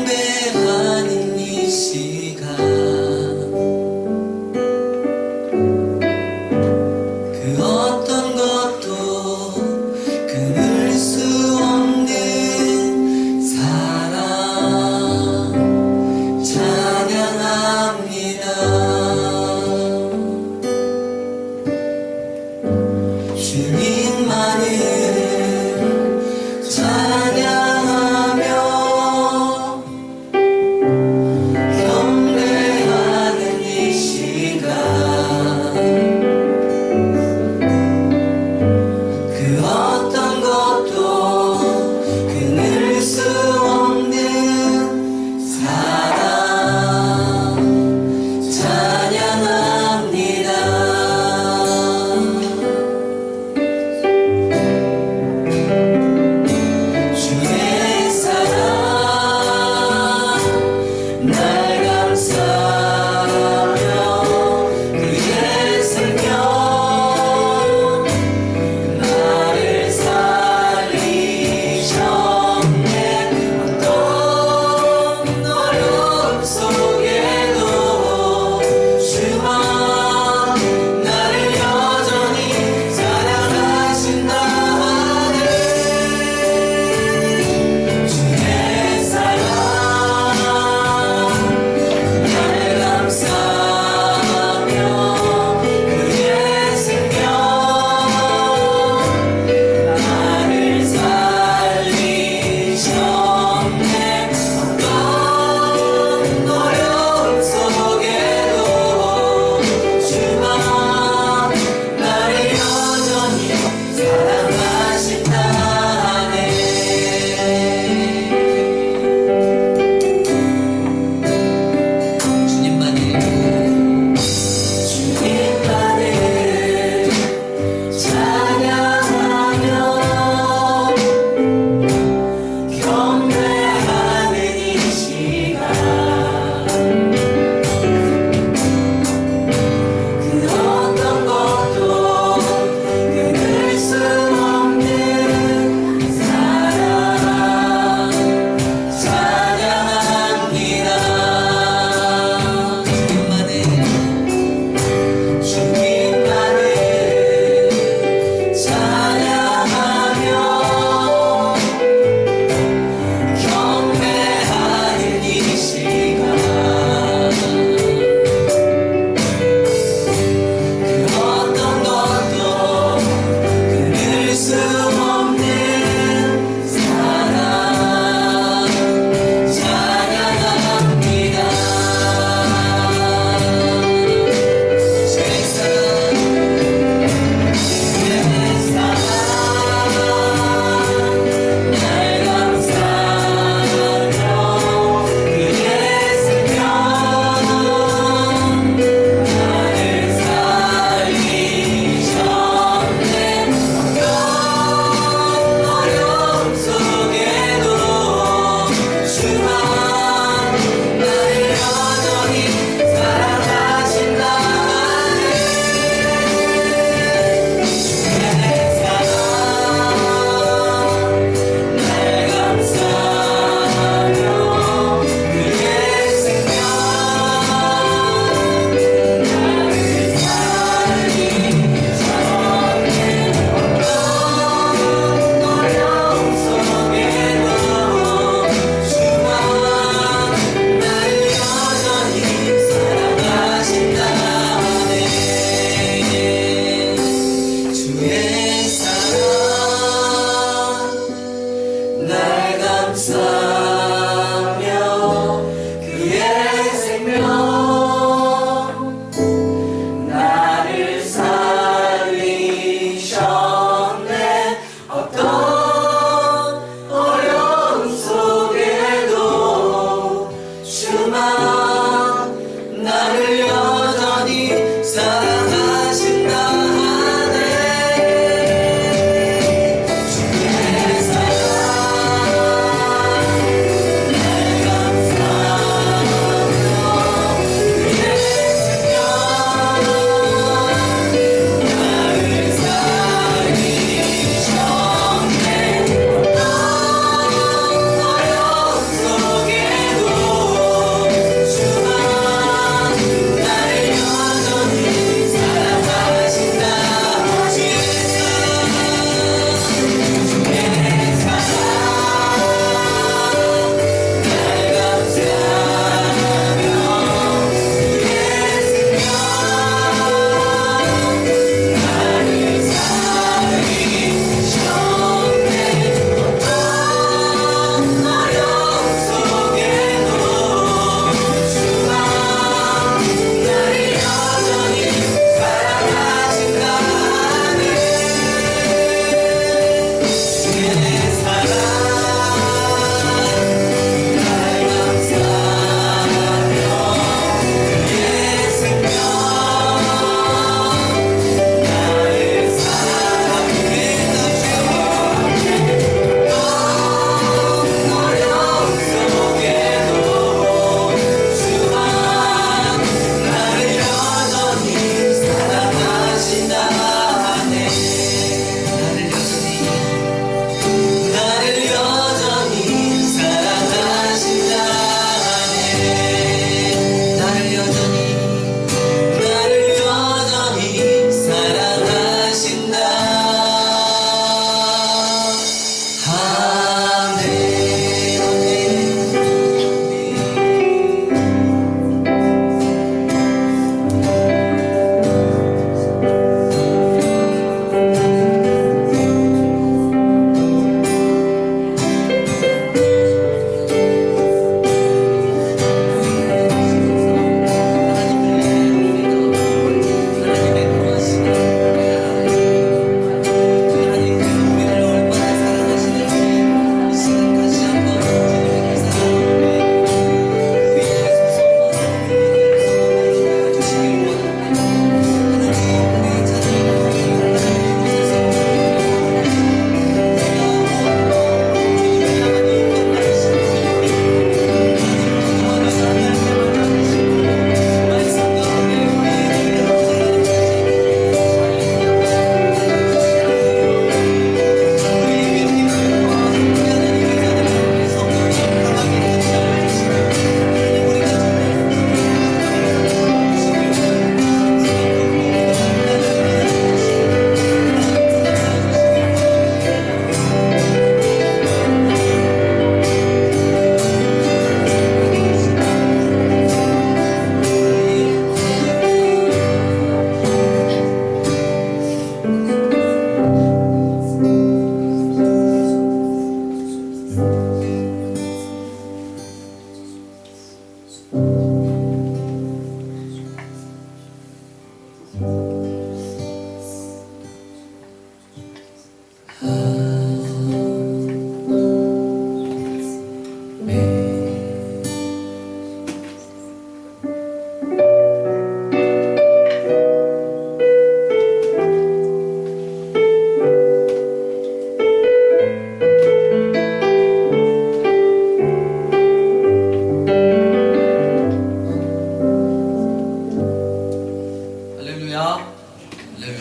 경배하는 이 시간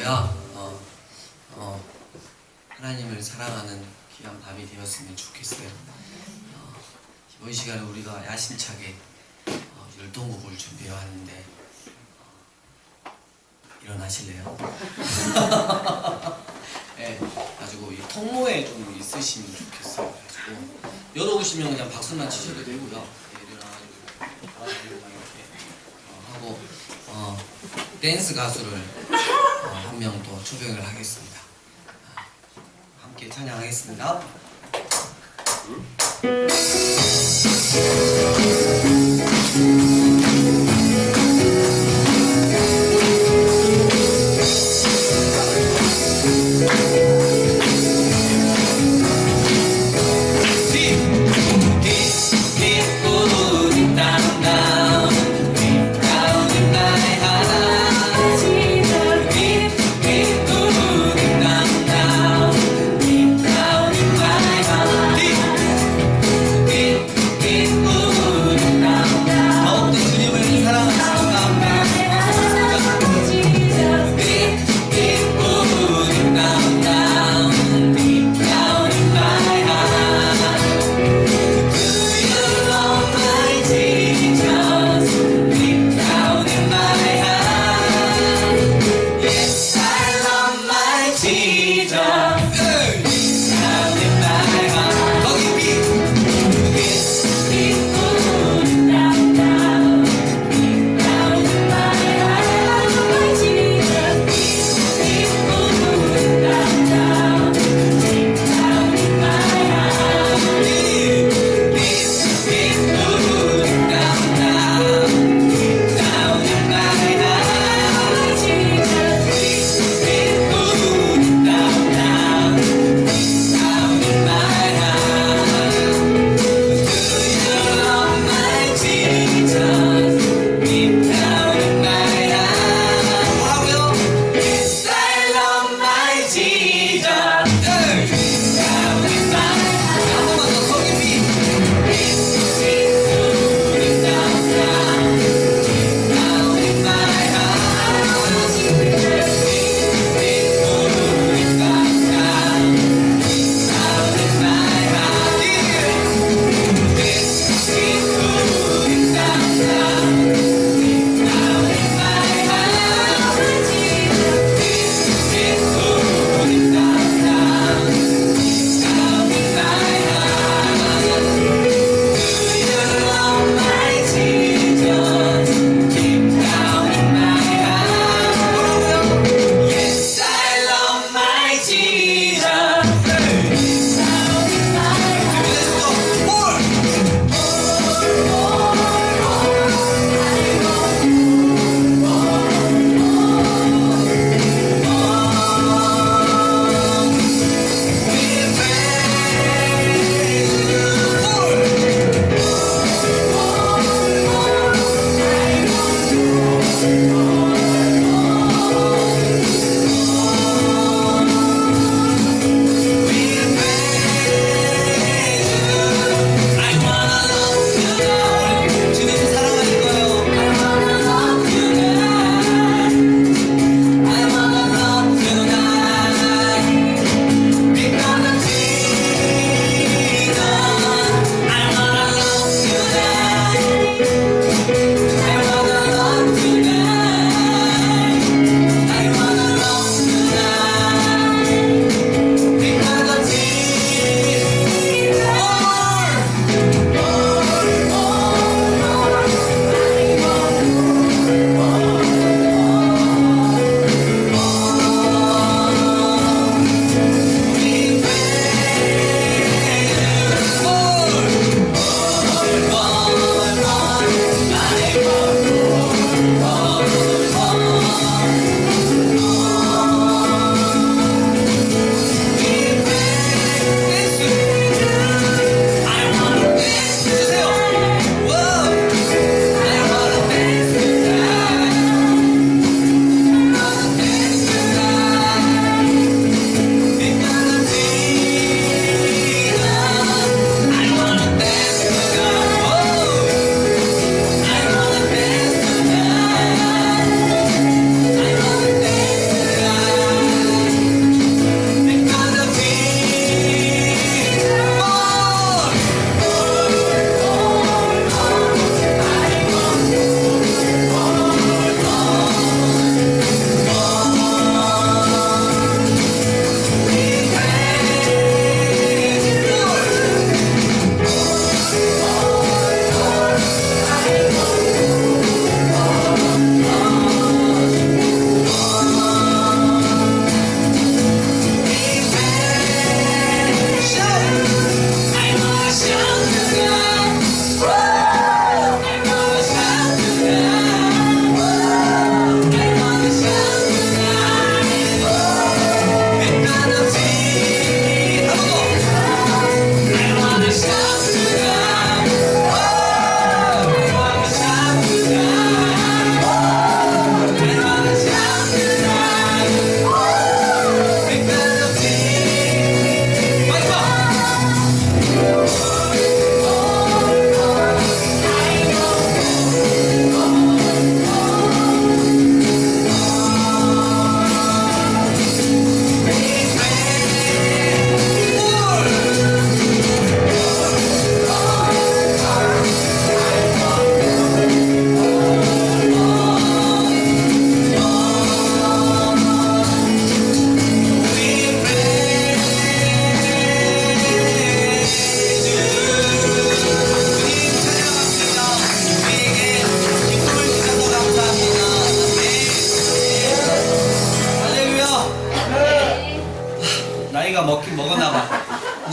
저희가 하나님을 사랑하는 귀한 밤이 되었으면 좋겠어요. 이번 시간에 우리가 야심차게 열동곡을 준비해 왔는데 일어나실래요? 네, 가지고 이 통로에 좀 있으시면 좋겠어요. 가지고 열어오시면 그냥 박수만 치셔도 되고요. 네, 일어나가지고 이렇게 하고 댄스 가수를 한 명 더 초청을 하겠습니다. 함께 찬양하겠습니다.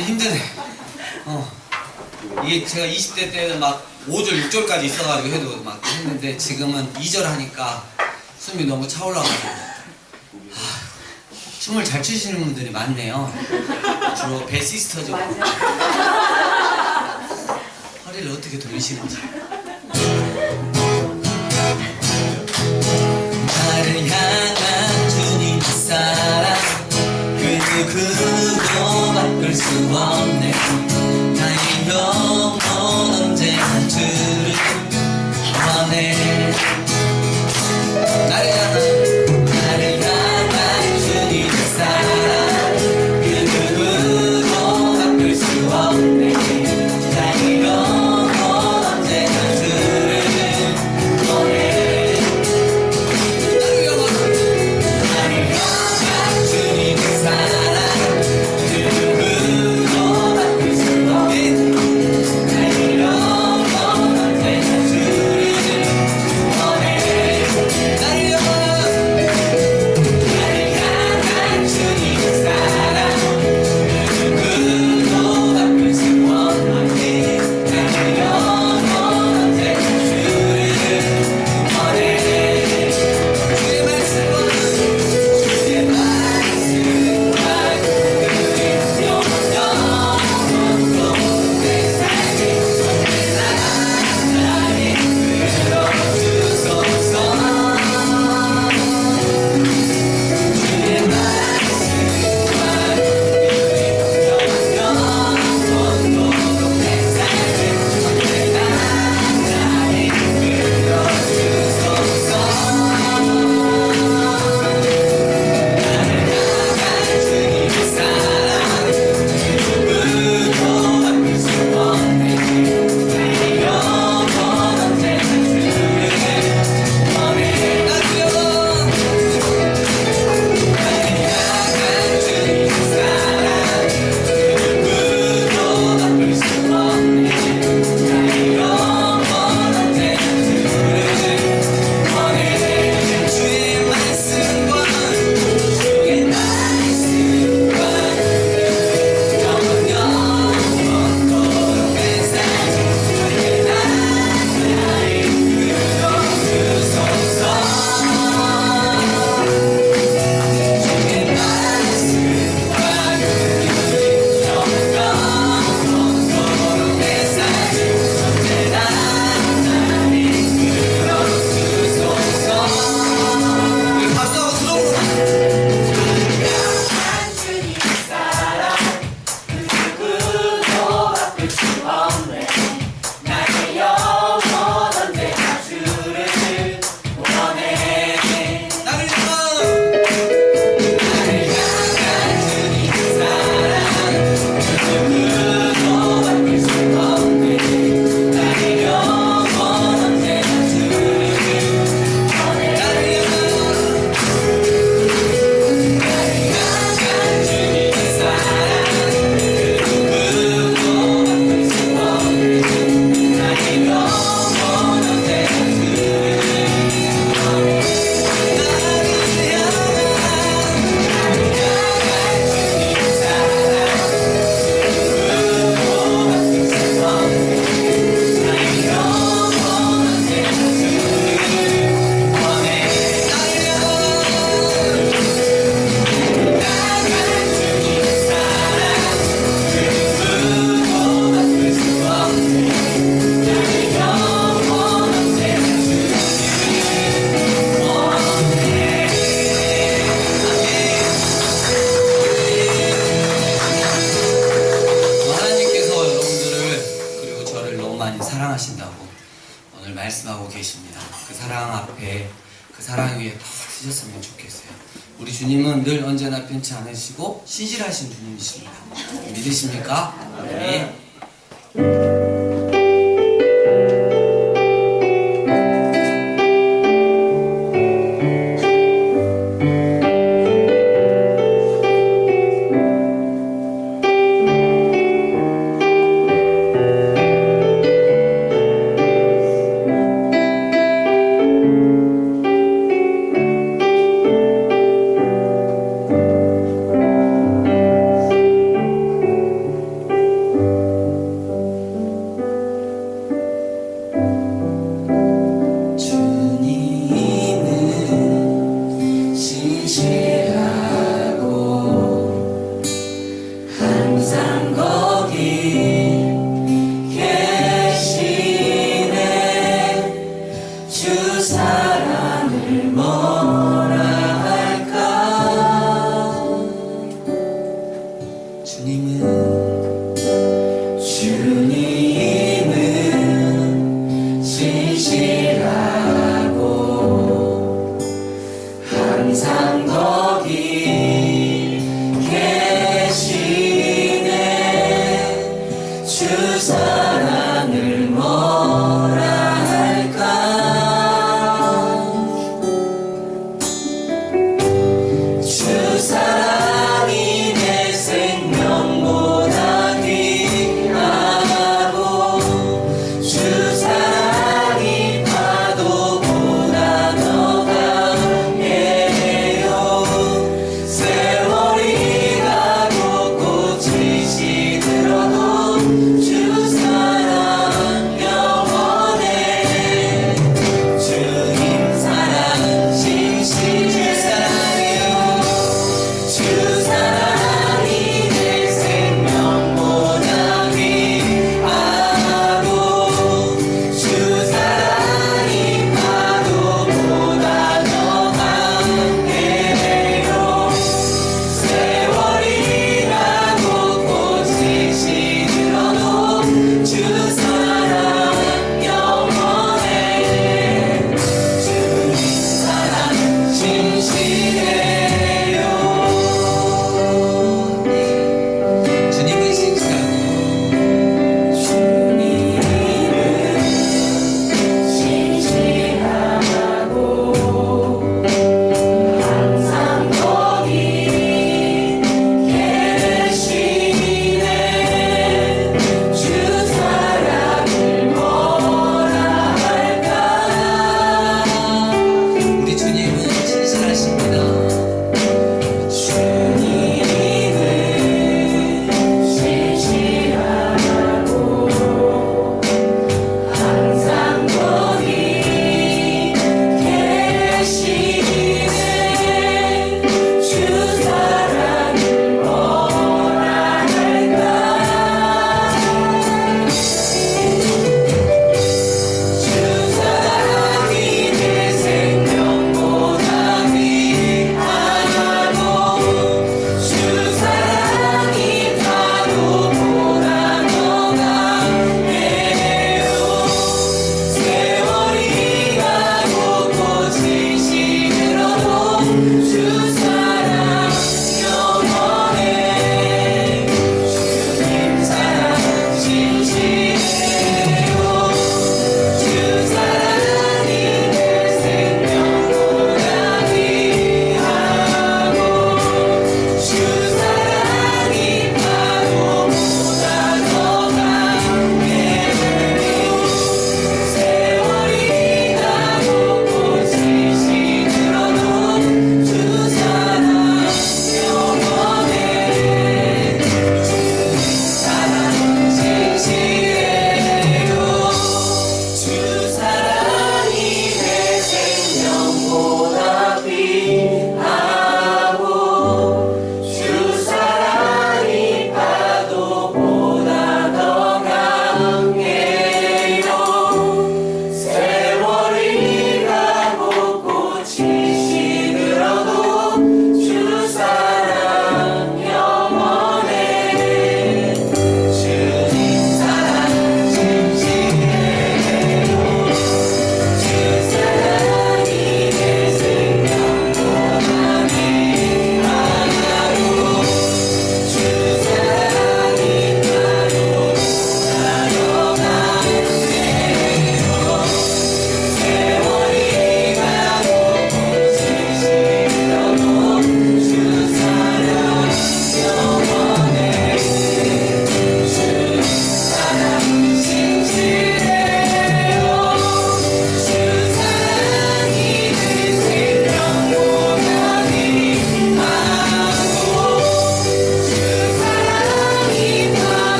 완전 힘드네. 이게 제가 20대 때는 막 5절, 6절까지 있어가지고 해도 막 했는데 지금은 2절 하니까 숨이 너무 차올라가지고 춤을 잘 추시는 분들이 많네요. 주로 베이시스터죠. 허리를 어떻게 돌리시는지. 나를 향한 주님의 사랑 그 누구도 바꿀 수 없네. 나의 영혼 언제나 주를 원해. 나를 향한 주님의 사랑 그 누구도 바꿀 수 없네. 나의 영혼 언제나 주를 원해. 나를 향한 주님의 사랑 사랑하신다고 오늘 말씀하고 계십니다. 그 사랑 앞에 그 사랑 위에 다 쓰셨으면 좋겠어요. 우리 주님은 늘 언제나 변치 않으시고 신실하신 주님이십니다. 믿으십니까? 네. 사랑을 뭐라 할까? 주님은 신실하고 항상 거기 계시네. 주 사랑을 뭐라 할까?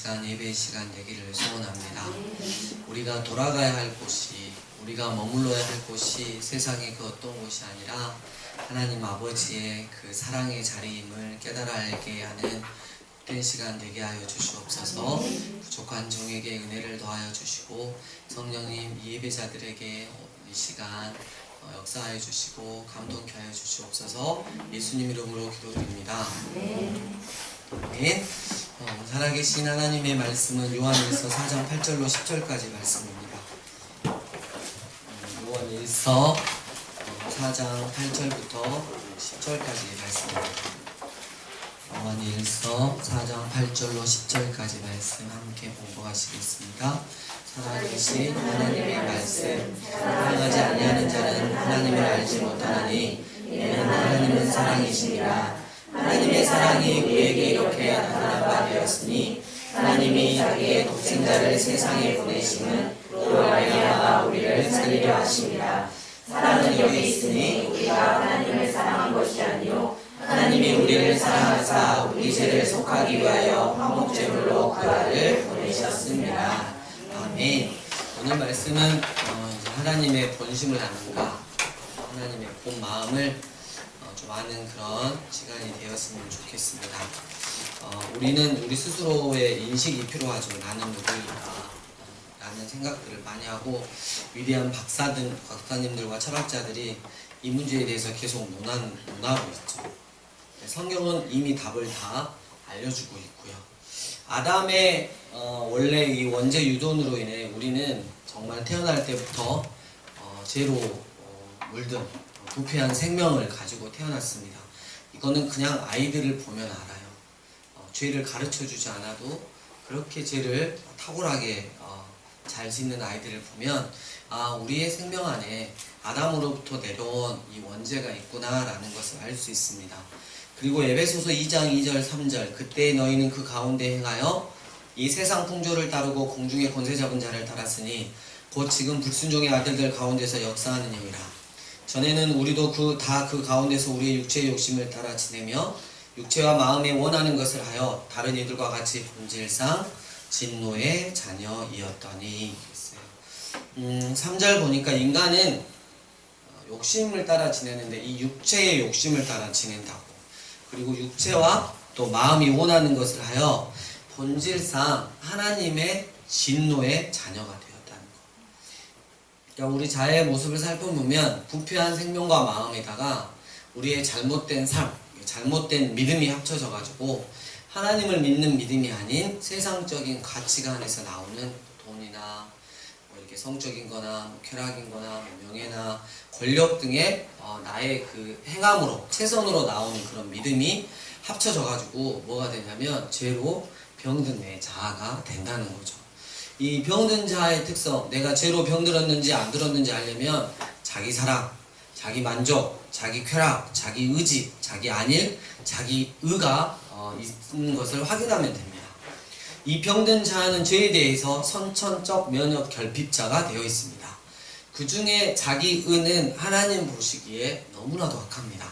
시간, 예배의 시간 되기를 소원합니다. 우리가 돌아가야 할 곳이, 우리가 머물러야 할 곳이 세상의 그 어떤 곳이 아니라 하나님 아버지의 그 사랑의 자리임을 깨달아 알게 하는 복된 시간 되게 하여 주시옵소서. 부족한 종에게 은혜를 더하여 주시고 성령님 이 예배자들에게 이 시간 역사하여 주시고 감동케 하여 주시옵소서. 예수님 이름으로 기도드립니다. 아멘. 살아계신 하나님의 말씀은 요한일서 4장 8절로 10절까지 말씀입니다. 요한일서 4장 8절부터 10절까지 말씀입니다. 요한일서 4장 8절로 10절까지 말씀 함께 공부하시겠습니다. 살아계신 하나님의 말씀, 사랑하지 아니하는 자는 하나님을 알지 못하나니 이는 하나님은 사랑이시니라. 하나님의 사랑이 우리에게 이렇게 나타난 바 되었으니 하나님이 자기의 독생자를 세상에 보내심은 그로 말미암아 우리를 살리려 하심이라. 사랑은 여기 있으니 우리가 하나님을 사랑한 것이 아니요 하나님이 우리를 사랑하사 우리 죄를 속하기 위하여 화목제물로 그 아들을 보내셨습니다. 아멘. 오늘 말씀은 하나님의 본심을 아는가, 하나님의 본 마음을 좀 아는 그런 시간이 되었으면 좋겠습니다. 우리는 우리 스스로의 인식이 필요하죠. 나는 누구인가 라는 생각들을 많이 하고 위대한 박사님들과 철학자들이 이 문제에 대해서 계속 논하고 있죠. 성경은 이미 답을 다 알려주고 있고요. 아담의 원래 이 원죄 유전으로 인해 우리는 정말 태어날 때부터 죄로 물든 부패한 생명을 가지고 태어났습니다. 이거는 그냥 아이들을 보면 알아요. 죄를 가르쳐주지 않아도 그렇게 죄를 탁월하게 잘 짓는 아이들을 보면 우리의 생명 안에 아담으로부터 내려온 이 원죄가 있구나라는 것을 알 수 있습니다. 그리고 에베소서 2장 2절 3절 그때 너희는 그 가운데 행하여 이 세상 풍조를 따르고 공중의 권세 잡은 자를 따랐으니 곧 지금 불순종의 아들들 가운데서 역사하는 영이라. 전에는 우리도 다 그 가운데서 우리의 육체의 욕심을 따라 지내며 육체와 마음에 원하는 것을 하여 다른 이들과 같이 본질상 진노의 자녀이었더니. 3절 보니까 인간은 욕심을 따라 지내는데 이 육체의 욕심을 따라 지낸다고. 그리고 육체와 또 마음이 원하는 것을 하여 본질상 하나님의 진노의 자녀가 되었다는 것. 그러니까 우리 자아의 모습을 살펴보면 부패한 생명과 마음에다가 우리의 잘못된 삶, 잘못된 믿음이 합쳐져 가지고 하나님을 믿는 믿음이 아닌 세상적인 가치관에서 나오는 돈이나 이렇게 성적인 거나 쾌락인 거나 명예나 권력 등의 나의 그 행함으로 최선으로 나오는 그런 믿음이 합쳐져 가지고 뭐가 되냐면 죄로 병든 내 자아가 된다는 거죠. 이 병든 자아의 특성, 내가 죄로 병들었는지 안 들었는지 알려면 자기 사랑, 자기 만족, 자기 쾌락, 자기 의지, 자기 안일, 자기 의가 있는 것을 확인하면 됩니다. 이 병든 자아는 죄에 대해서 선천적 면역 결핍자가 되어 있습니다. 그 중에 자기 의는 하나님 보시기에 너무나도 악합니다.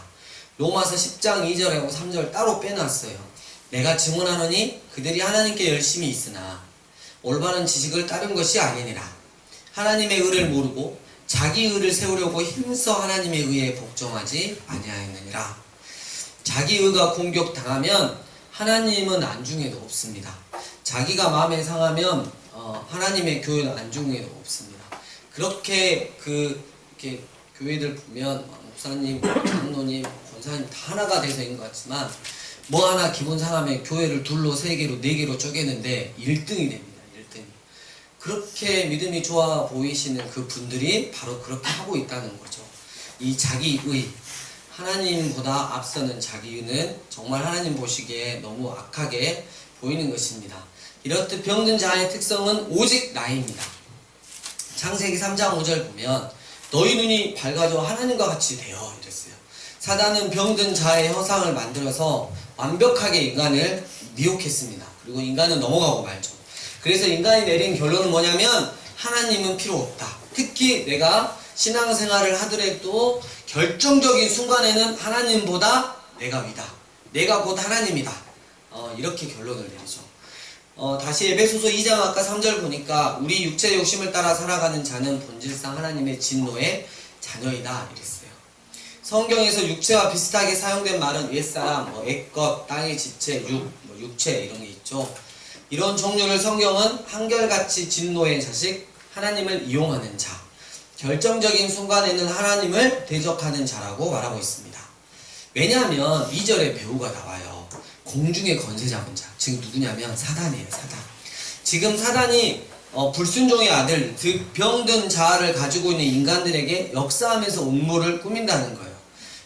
로마서 10장 2절하고 3절 따로 빼놨어요. 내가 증언하노니 그들이 하나님께 열심히 있으나 올바른 지식을 따른 것이 아니니라. 하나님의 의를 모르고 자기 의를 세우려고 힘써 하나님의 의에 복종하지 아니하였느니라. 자기 의가 공격당하면 하나님은 안중에도 없습니다. 자기가 마음에 상하면 하나님의 교회는 안중에도 없습니다. 그렇게 이렇게 교회들 보면 목사님, 장로님, 권사님 다 하나가 돼서인 것 같지만 뭐 하나 기분 상하면 교회를 둘로, 세 개로, 네 개로 쪼개는데 1등이 됩니다. 1등이. 그렇게 믿음이 좋아 보이시는 그 분들이 바로 그렇게 하고 있다는 거죠. 이 자기의, 하나님보다 앞서는 자기의는 정말 하나님 보시기에 너무 악하게 보이는 것입니다. 이렇듯 병든 자의 특성은 오직 나입니다. 창세기 3장 5절 보면 너희 눈이 밝아져 하나님과 같이 되어 이랬어요. 사단은 병든 자의 형상을 만들어서 완벽하게 인간을 미혹했습니다. 그리고 인간은 넘어가고 말죠. 그래서 인간이 내린 결론은 뭐냐면 하나님은 필요 없다. 특히 내가 신앙생활을 하더라도 결정적인 순간에는 하나님보다 내가 위다. 내가 곧 하나님이다. 이렇게 결론을 내리죠. 다시 에베소서 2장 아까 3절 보니까 우리 육체 욕심을 따라 살아가는 자는 본질상 하나님의 진노의 자녀이다 이랬어요. 성경에서 육체와 비슷하게 사용된 말은 옛사람, 옛것, 땅의 지체, 육체 이런 게 있죠. 이런 종류를 성경은 한결같이 진노의 자식, 하나님을 이용하는 자, 결정적인 순간에는 하나님을 대적하는 자라고 말하고 있습니다. 왜냐하면 2절에 배우가 나와요. 공중의 권세 잡은 자, 즉 누구냐면 사단이에요. 사단. 지금 사단이 불순종의 아들, 즉 병든 자아를 가지고 있는 인간들에게 역사하면서 음모를 꾸민다는 거예요.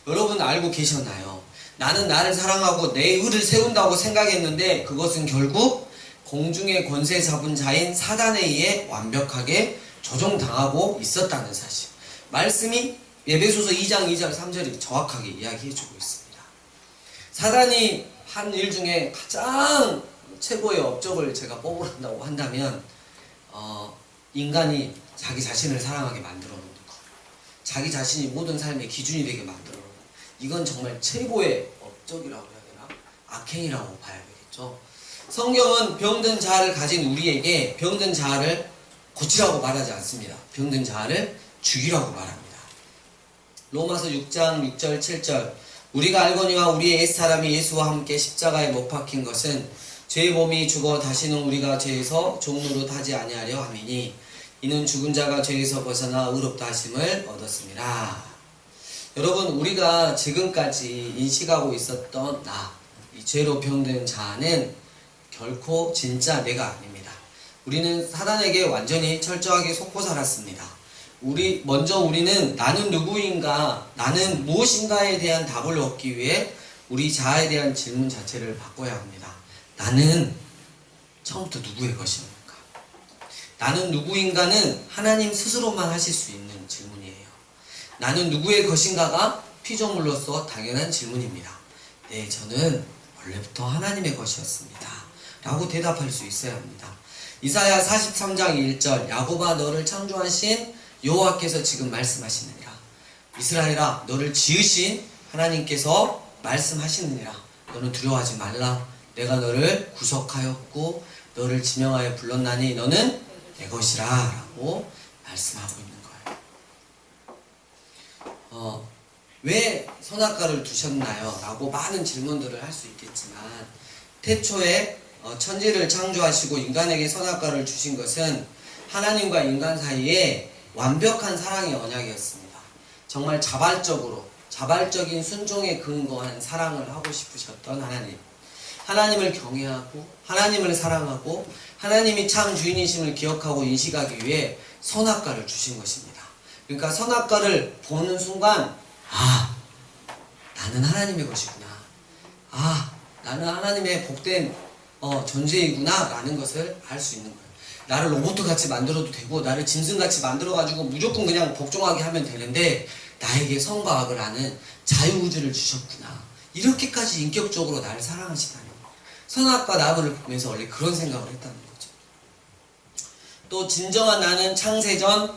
여러분 알고 계셨나요? 나는 나를 사랑하고 내 의를 세운다고 생각했는데 그것은 결국 공중의 권세 잡은 자인 사단에 의해 완벽하게 조종당하고 있었다는 사실. 말씀이 에베소서 2장 2절 3절이 정확하게 이야기해주고 있습니다. 사단이 한 일 중에 가장 최고의 업적을 제가 뽑으란다고 한다면 인간이 자기 자신을 사랑하게 만들어 놓는 것, 자기 자신이 모든 삶의 기준이 되게 만들어 놓는 것, 이건 정말 최고의 업적이라고 해야 되나? 악행이라고 봐야 되겠죠. 성경은 병든 자아를 가진 우리에게 병든 자아를 고치라고 말하지 않습니다. 병든 자아를 죽이라고 말합니다. 로마서 6장 6절 7절 우리가 알거니와 우리의 옛사람이 예수와 함께 십자가에 못 박힌 것은 죄의 몸이 죽어 다시는 우리가 죄에서 종로로 타지 아니하려 함이니 이는 죽은 자가 죄에서 벗어나 의롭다 하심을 얻었습니다. 여러분 우리가 지금까지 인식하고 있었던 이 죄로 병든 자는 결코 진짜 내가 아닙니다. 우리는 사단에게 완전히 철저하게 속고 살았습니다. 먼저 우리는 나는 누구인가, 나는 무엇인가에 대한 답을 얻기 위해 우리 자아에 대한 질문 자체를 바꿔야 합니다. 나는 처음부터 누구의 것입니까? 나는 누구인가는 하나님 스스로만 하실 수 있는 질문이에요. 나는 누구의 것인가가 피조물로서 당연한 질문입니다. 네, 저는 원래부터 하나님의 것이었습니다. 라고 대답할 수 있어야 합니다. 이사야 43장 1절 야곱아 너를 창조하신 여호와께서 지금 말씀하시느니라. 이스라엘아 너를 지으신 하나님께서 말씀하시느니라. 너는 두려워하지 말라. 내가 너를 구속하였고 너를 지명하여 불렀나니 너는 내 것이라 라고 말씀하고 있는 거예요. 왜 선악과를 두셨나요? 라고 많은 질문들을 할 수 있겠지만 태초에 천지를 창조하시고 인간에게 선악과를 주신 것은 하나님과 인간 사이에 완벽한 사랑의 언약이었습니다. 정말 자발적인 순종에 근거한 사랑을 하고 싶으셨던 하나님. 하나님을 경외하고 하나님을 사랑하고 하나님이 참 주인이심을 기억하고 인식하기 위해 선악과를 주신 것입니다. 그러니까 선악과를 보는 순간 나는 하나님의 것이구나. 나는 하나님의 복된 존재이구나 라는 것을 알 수 있는 거예요. 나를 로봇같이 만들어도 되고 나를 짐승같이 만들어가지고 무조건 그냥 복종하게 하면 되는데 나에게 선과 악을 아는 자유의지를 주셨구나. 이렇게까지 인격적으로 나를 사랑하시다니. 선악과 나무를 보면서 원래 그런 생각을 했다는 거죠. 또 진정한 나는 창세전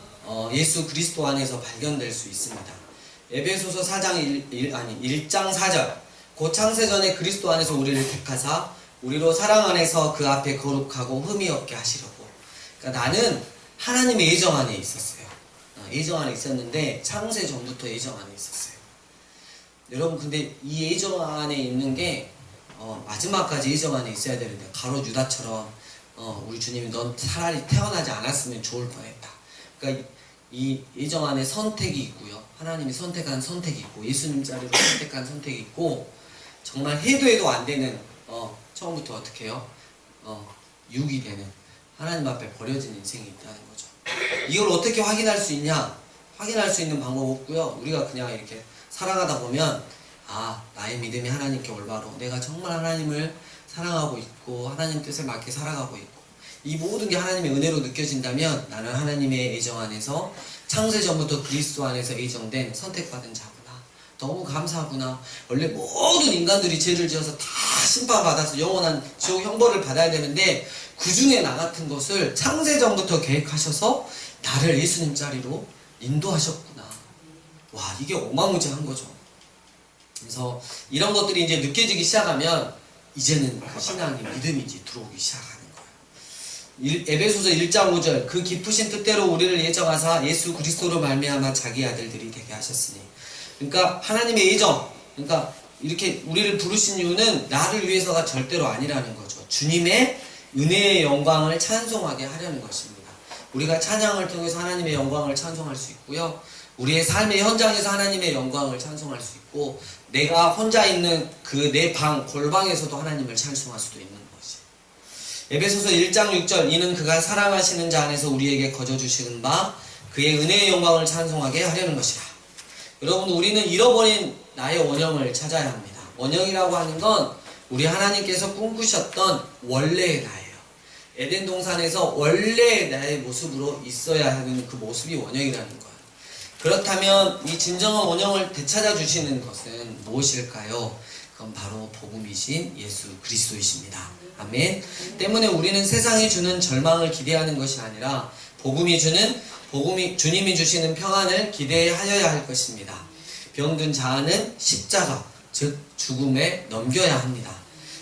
예수 그리스도 안에서 발견될 수 있습니다. 에베소서 1장 4절 곧 창세전에 그리스도 안에서 우리를 택하사 우리로 사랑 안에서 그 앞에 거룩하고 흠이 없게 하시려고. 그러니까 나는 하나님의 예정 안에 있었어요. 예정 안에 있었는데 창세 전부터 예정 안에 있었어요. 여러분 근데 이 예정 안에 있는 게 마지막까지 예정 안에 있어야 되는데 가롯 유다처럼 우리 주님이 넌 차라리 태어나지 않았으면 좋을 뻔했다. 그러니까 이 예정 안에 선택이 있고요. 하나님이 선택한 선택이 있고 예수님 자리로 선택한 선택이 있고 정말 해도 안 되는 처음부터 어떻게 해요? 육이 되는 하나님 앞에 버려진 인생이 있다는 거죠. 이걸 어떻게 확인할 수 있냐? 확인할 수 있는 방법 없고요. 우리가 그냥 이렇게 살아가다 보면 나의 믿음이 하나님께 올바로 내가 정말 하나님을 사랑하고 있고 하나님 뜻에 맞게 살아가고 있고 이 모든 게 하나님의 은혜로 느껴진다면 나는 하나님의 예정 안에서 창세전부터 그리스도 안에서 예정된 선택받은 자구나. 너무 감사하구나. 원래 모든 인간들이 죄를 지어서 다 심판받아서 영원한 지옥 형벌을 받아야 되는데 그 중에 나 같은 것을 창세전부터 계획하셔서 나를 예수님 자리로 인도하셨구나. 와, 이게 어마무지한 거죠. 그래서 이런 것들이 이제 느껴지기 시작하면 이제는 신앙이 믿음이 이제 들어오기 시작하는 거예요. 에베소서 1장 5절 그 기쁘신 뜻대로 우리를 예정하사 예수 그리스도로 말미암아 자기 아들들이 되게 하셨으니. 그러니까 하나님의 예정, 그러니까 이렇게 우리를 부르신 이유는 나를 위해서가 절대로 아니라는 거죠. 주님의 은혜의 영광을 찬송하게 하려는 것입니다. 우리가 찬양을 통해서 하나님의 영광을 찬송할 수 있고요. 우리의 삶의 현장에서 하나님의 영광을 찬송할 수 있고, 내가 혼자 있는 그 내 방, 골방에서도 하나님을 찬송할 수도 있는 것이. 에베소서 1장 6절 이는 그가 사랑하시는 자 안에서 우리에게 거저주시는 바 그의 은혜의 영광을 찬송하게 하려는 것이라. 여러분, 우리는 잃어버린 나의 원형을 찾아야 합니다. 원형이라고 하는 건 우리 하나님께서 꿈꾸셨던 원래의 나예요. 에덴 동산에서 원래의 나의 모습으로 있어야 하는 그 모습이 원형이라는 거예요. 그렇다면 이 진정한 원형을 되찾아 주시는 것은 무엇일까요? 그건 바로 복음이신 예수 그리스도이십니다. 아멘. 때문에 우리는 세상이 주는 절망을 기대하는 것이 아니라 주님이 주시는 평안을 기대하여야 할 것입니다. 병든 자아는 십자가, 즉 죽음에 넘겨야 합니다.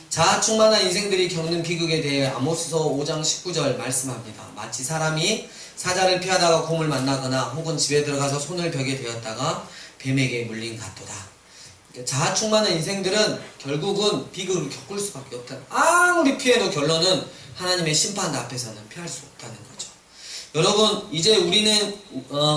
자아 충만한 인생들이 겪는 비극에 대해 아모스서 5장 19절 말씀합니다. 마치 사람이 사자를 피하다가 곰을 만나거나 혹은 집에 들어가서 손을 벽에 대었다가 뱀에게 물린 같도다. 자아 충만한 인생들은 결국은 비극을 겪을 수밖에 없다는, 아무리 피해도 결론은 하나님의 심판 앞에서는 피할 수 없다는 거죠. 여러분, 이제 우리는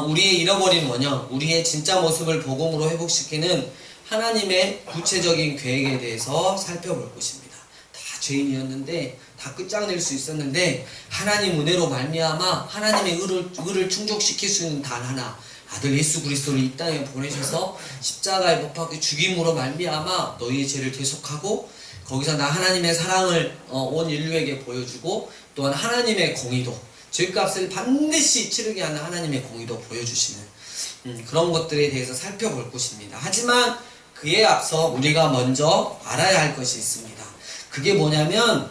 우리의 잃어버린 원형, 우리의 진짜 모습을 복음으로 회복시키는 하나님의 구체적인 계획에 대해서 살펴볼 것입니다. 다 죄인이었는데, 다 끝장낼 수 있었는데 하나님 은혜로 말미암아 하나님의 의를 충족시킬 수 있는 단 하나, 아들 예수 그리스도를 이 땅에 보내셔서 십자가에 못 박혀 죽임으로 말미암아 너희의 죄를 대속하고, 거기서 나 하나님의 사랑을 온 인류에게 보여주고, 또한 하나님의 공의도, 죄값을 반드시 치르게 하는 하나님의 공의도 보여주시는 그런 것들에 대해서 살펴볼 것입니다. 하지만 그에 앞서 우리가 먼저 알아야 할 것이 있습니다. 그게 뭐냐면,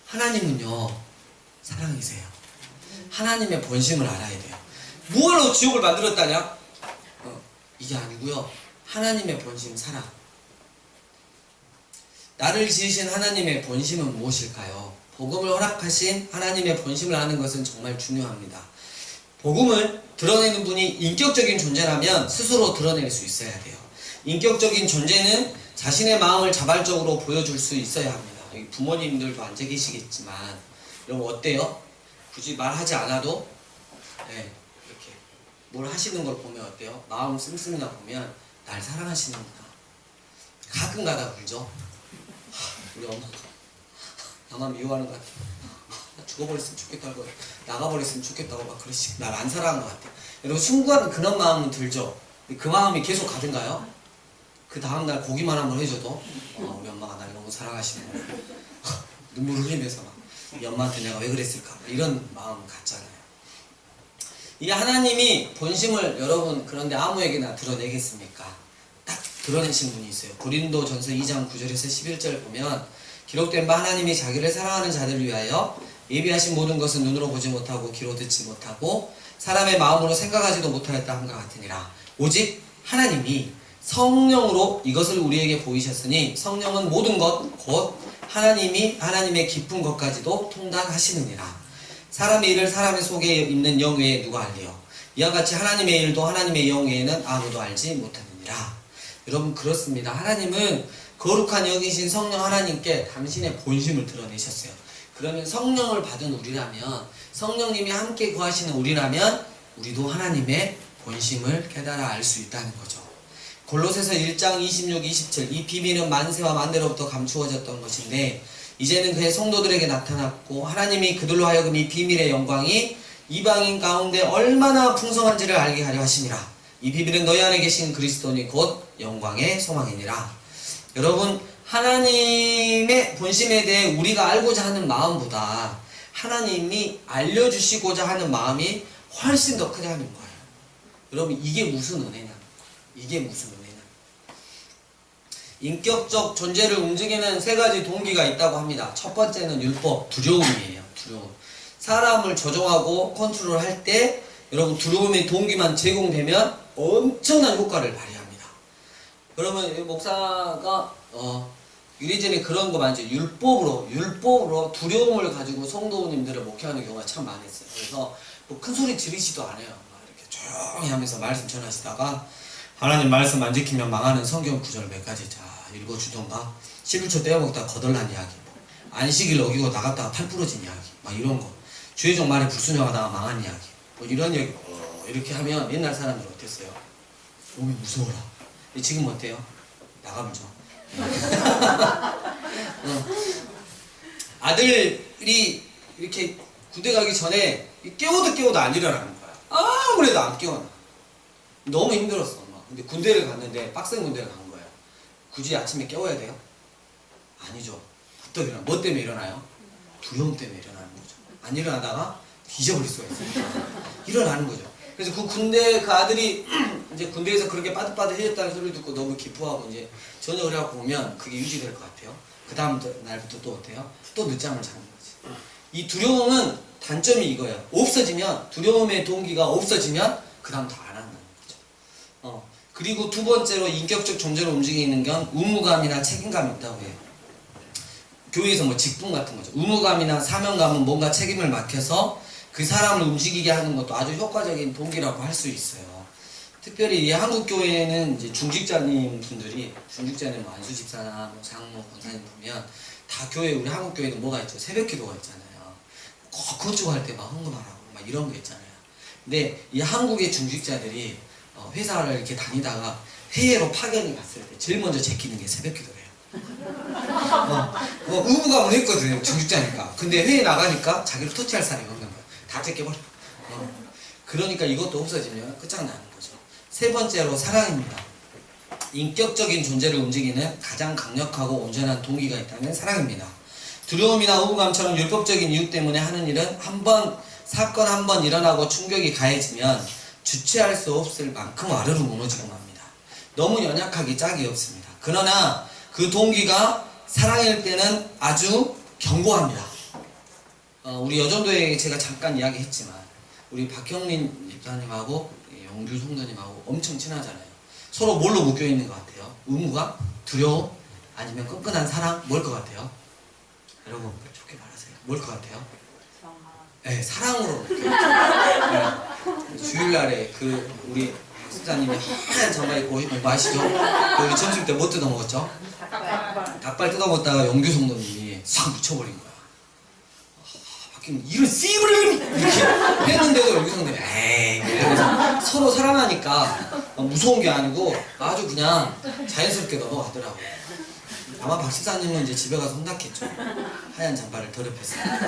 하나님은요 사랑이세요. 하나님의 본심을 알아야 돼요. 무엇으로 지옥을 만들었다냐? 이게 아니고요, 하나님의 본심, 사랑. 나를 지으신 하나님의 본심은 무엇일까요? 복음을 허락하신 하나님의 본심을 아는 것은 정말 중요합니다. 복음을 드러내는 분이 인격적인 존재라면 스스로 드러낼 수 있어야 돼요. 인격적인 존재는 자신의 마음을 자발적으로 보여줄 수 있어야 합니다. 부모님들도 앉아 계시겠지만, 여러분 어때요? 굳이 말하지 않아도 이렇게 뭘 하시는 걸 보면 어때요? 마음 씀씀이나 보면 날 사랑하시는구나. 가끔 가다 울죠. 우리 엄마가 나만 미워하는 것 같아. 나 죽어버렸으면 좋겠다고, 나가버렸으면 좋겠다고 막 그러시, 날 안 사랑하는 것 같아. 여러분, 순간 그런 마음은 들죠. 그 마음이 계속 가든가요? 그 다음날 고기만 한번 해줘도 우리 엄마가 날 너무 사랑하시는 거야. 눈물을 흘리면서 막 이 엄마한테 내가 왜 그랬을까, 이런 마음 같잖아요. 이 하나님이 본심을 여러분 그런데 아무에게나 드러내겠습니까? 딱 드러내신 분이 있어요. 고린도전서 2장 9절에서 11절 보면 기록된 바 하나님이 자기를 사랑하는 자들을 위하여 예비하신 모든 것은 눈으로 보지 못하고 귀로 듣지 못하고 사람의 마음으로 생각하지도 못하였다 함과 같으니라. 오직 하나님이 성령으로 이것을 우리에게 보이셨으니 성령은 모든 것 곧 하나님의 깊은 것까지도 통달하시느니라. 사람의 일을 사람의 속에 있는 영 외에 누가 알리요? 이와 같이 하나님의 일도 하나님의 영 외에는 아무도 알지 못하느니라. 여러분, 그렇습니다. 하나님은 거룩한 영이신 성령 하나님께 당신의 본심을 드러내셨어요. 그러면 성령을 받은 우리라면, 성령님이 함께 거하시는 우리라면 우리도 하나님의 본심을 깨달아 알 수 있다는 거죠. 골로새서 1장 26, 27 이 비밀은 만세와 만대로부터 감추어졌던 것인데 이제는 그의 성도들에게 나타났고 하나님이 그들로 하여금 이 비밀의 영광이 이방인 가운데 얼마나 풍성한지를 알게 하려 하시니라. 이 비밀은 너희 안에 계신 그리스도니 곧 영광의 소망이니라. 여러분, 하나님의 본심에 대해 우리가 알고자 하는 마음보다 하나님이 알려주시고자 하는 마음이 훨씬 더 크다는 거예요. 여러분, 이게 무슨 은혜냐? 이게 무슨 은혜냐? 인격적 존재를 움직이는 세 가지 동기가 있다고 합니다. 첫 번째는 율법, 두려움이에요. 두려움. 사람을 조종하고 컨트롤할 때 여러분, 두려움의 동기만 제공되면 엄청난 효과를 발휘합니다. 그러면 목사가 이래저래 그런 거 많죠. 율법으로 두려움을 가지고 성도님들을 목회하는 경우가 참 많았어요. 그래서 뭐 큰 소리 지르지도 않아요. 막 이렇게 조용히 하면서 말씀 전하시다가 하나님 말씀 안 지키면 망하는 성경 구절 몇 가지 자 읽어주던가 11초 떼어먹다가 거덜난 이야기, 안식일 어기고 나갔다가 팔 부러진 이야기, 막 이런 거, 주의종 말에 불순종하다가 망한 이야기, 뭐 이런 이야기 이렇게 하면 옛날 사람들 어땠어요? 몸이 무서워라. 지금 어때요? 나가보죠. 아들이 이렇게 군대 가기 전에 깨워도 안 일어나는 거야. 아무래도 안 깨워나. 너무 힘들었어. 근데 군대를 갔는데 빡센 군대를 간 거예요. 굳이 아침에 깨워야 돼요? 아니죠. 부쩍 일어나. 뭐 때문에 일어나요? 두려움 때문에 일어나는 거죠. 안 일어나다가 뒤져버릴 수가 있으니까 일어나는 거죠. 그래서 그 아들이 이제 군대에서 그렇게 빠듯빠듯해졌다는 소리를 듣고 너무 기뻐하고 이제 저녁을 해갖고 보면 그게 유지될 것 같아요. 그 다음 날부터 또 어때요? 또 늦잠을 자는 거지. 이 두려움은 단점이 이거예요. 없어지면, 두려움의 동기가 없어지면 그 다음 더 안 한다는 거죠. 그리고 두 번째로 인격적 존재로 움직이는 건 의무감이나 책임감이 있다고 해요. 교회에서 뭐 직분 같은 거죠. 의무감이나 사명감은 뭔가 책임을 맡겨서 그 사람을 움직이게 하는 것도 아주 효과적인 동기라고 할 수 있어요. 특별히 이 한국 교회에는 이제 중직자님 분들이, 중직자님 뭐 안수 집사나 뭐 장로 권사님 보면 다 교회, 우리 한국 교회는 뭐가 있죠? 새벽 기도가 있잖아요. 꼭 건축할 때 막 헌금하라고 막 이런 거 있잖아요. 근데 이 한국의 중직자들이 회사를 이렇게 다니다가 해외로 파견이 갔을 때 제일 먼저 제끼는 게 새벽 기도래요. 의무감은 했거든요. 중직자니까. 근데 회에 나가니까 자기를 터치할 사람이 없는 거야. 다 제껴버려. 그러니까 이것도 없어지면 끝장나는 거죠. 세 번째로 사랑입니다. 인격적인 존재를 움직이는 가장 강력하고 온전한 동기가 있다면 사랑입니다. 두려움이나 의무감처럼 율법적인 이유 때문에 하는 일은 사건 한 번 일어나고 충격이 가해지면 주체할 수 없을 만큼 아래로 무너지고 맙니다. 너무 연약하기 짝이 없습니다. 그러나 그 동기가 사랑일 때는 아주 견고합니다. 우리 여전도에 제가 잠깐 이야기했지만 우리 박형린 집사님하고 영규 성도님하고 엄청 친하잖아요. 서로 뭘로 묶여있는 것 같아요? 의무감? 두려움? 아니면 끈끈한 사랑? 뭘 것 같아요? 여러분 좋게 말하세요. 뭘 것 같아요? 네, 사랑으로 묶여있죠. 네. 주일날에 우리 집사님이 하얀 장바 입고 뭐 아시죠? 우리 점심 때 뭐 뜯어먹었죠? 닭발 뜯어먹다가 영규 성도님이 싹 묻혀버린 거야. 이런 씨부를 이렇게 했는데도 영규 성도님이 에이 이러면서 서로 사랑하니까 무서운 게 아니고 아주 그냥 자연스럽게 넘어가더라고요. 아마 박 집사님은 이제 집에 가서 혼났겠죠. 하얀 장발을 더럽혔으니까.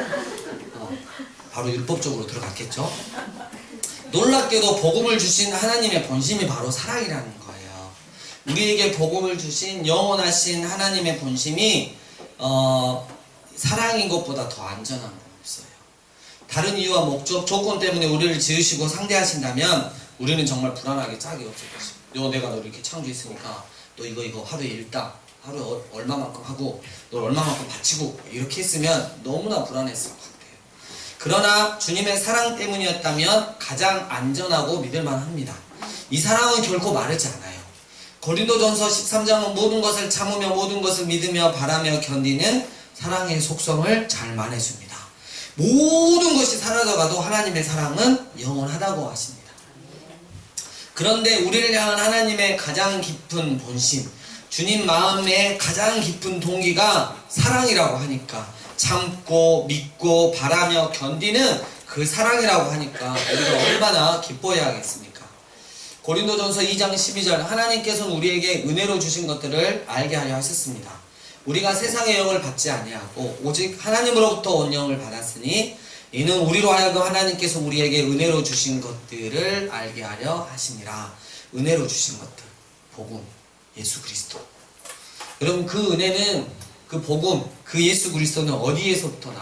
바로 율법적으로 들어갔겠죠. 놀랍게도 복음을 주신 하나님의 본심이 바로 사랑이라는 거예요. 우리에게 복음을 주신 영원하신 하나님의 본심이 사랑인 것보다 더 안전한 건 없어요. 다른 이유와 목적, 조건 때문에 우리를 지으시고 상대하신다면 우리는 정말 불안하게 짝이 없을 것입니다. 내가 너를 이렇게 창조했으니까 너 이거 하루에 일당 하루에 얼마만큼 하고 너 얼마만큼 바치고 이렇게 했으면 너무나 불안했을 것 같아요. 그러나 주님의 사랑 때문이었다면 가장 안전하고 믿을만 합니다. 이 사랑은 결코 마르지 않아요. 고린도전서 13장은 모든 것을 참으며 모든 것을 믿으며 바라며 견디는 사랑의 속성을 잘 말해줍니다. 모든 것이 사라져가도 하나님의 사랑은 영원하다고 하십니다. 그런데 우리를 향한 하나님의 가장 깊은 본심, 주님 마음의 가장 깊은 동기가 사랑이라고 하니까, 참고 믿고 바라며 견디는 그 사랑이라고 하니까 우리가 얼마나 기뻐해야 하겠습니까? 고린도전서 2장 12절, 하나님께서는 우리에게 은혜로 주신 것들을 알게 하려 하셨습니다. 우리가 세상의 영을 받지 아니하고 오직 하나님으로부터 온 영을 받았으니 이는 우리로 하여금 하나님께서 우리에게 은혜로 주신 것들을 알게 하려 하시니라. 은혜로 주신 것들, 복음, 예수 그리스도. 여러분, 그 은혜는, 그 복음, 그 예수 그리스도는 어디에서부터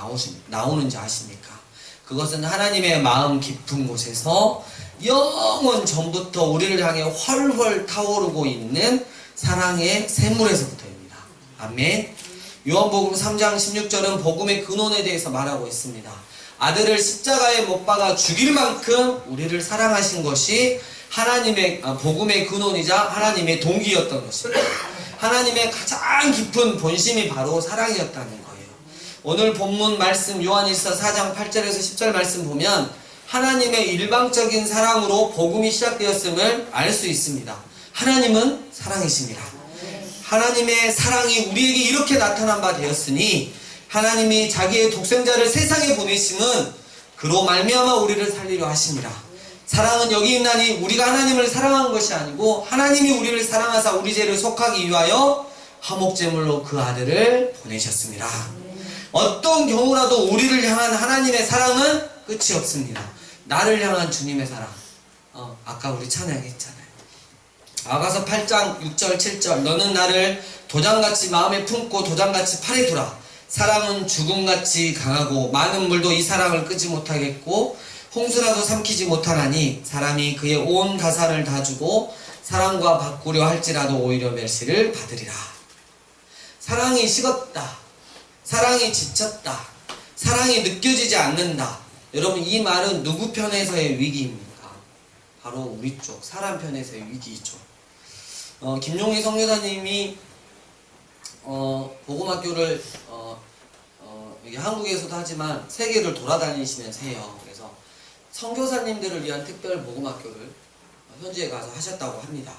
나오는지 아십니까? 그것은 하나님의 마음 깊은 곳에서 영원 전부터 우리를 향해 훨훨 타오르고 있는 사랑의 샘물에서부터입니다. 아멘. 요한복음 3장 16절은 복음의 근원에 대해서 말하고 있습니다. 아들을 십자가에 못 박아 죽일 만큼 우리를 사랑하신 것이 하나님의 복음의 근원이자 하나님의 동기였던 것입니다. 하나님의 가장 깊은 본심이 바로 사랑이었다는 거예요. 오늘 본문 말씀 요한일서 4장 8절에서 10절 말씀 보면 하나님의 일방적인 사랑으로 복음이 시작되었음을 알 수 있습니다. 하나님은 사랑이십니다. 하나님의 사랑이 우리에게 이렇게 나타난 바 되었으니 하나님이 자기의 독생자를 세상에 보내심은 그로 말미암아 우리를 살리려 하십니다. 사랑은 여기 있나니 우리가 하나님을 사랑한 것이 아니고 하나님이 우리를 사랑하사 우리 죄를 속하기 위하여 화목제물로 그 아들을 보내셨습니다. 어떤 경우라도 우리를 향한 하나님의 사랑은 끝이 없습니다. 나를 향한 주님의 사랑. 아까 우리 찬양했잖아요. 아가서 8장 6절 7절 너는 나를 도장같이 마음에 품고 도장같이 팔에 두라. 사랑은 죽음같이 강하고 많은 물도 이 사랑을 끄지 못하겠고 홍수라도 삼키지 못하나니 사람이 그의 온 가산을 다 주고 사랑과 바꾸려 할지라도 오히려 멸시를 받으리라. 사랑이 식었다. 사랑이 지쳤다. 사랑이 느껴지지 않는다. 여러분 이 말은 누구 편에서의 위기입니까? 바로 우리 쪽 사람 편에서의 위기이죠. 김용희 선교사님이 복음학교를 한국에서도 하지만 세계를 돌아다니시면서 해요. 그래서 선교사님들을 위한 특별 복음학교를 현지에 가서 하셨다고 합니다.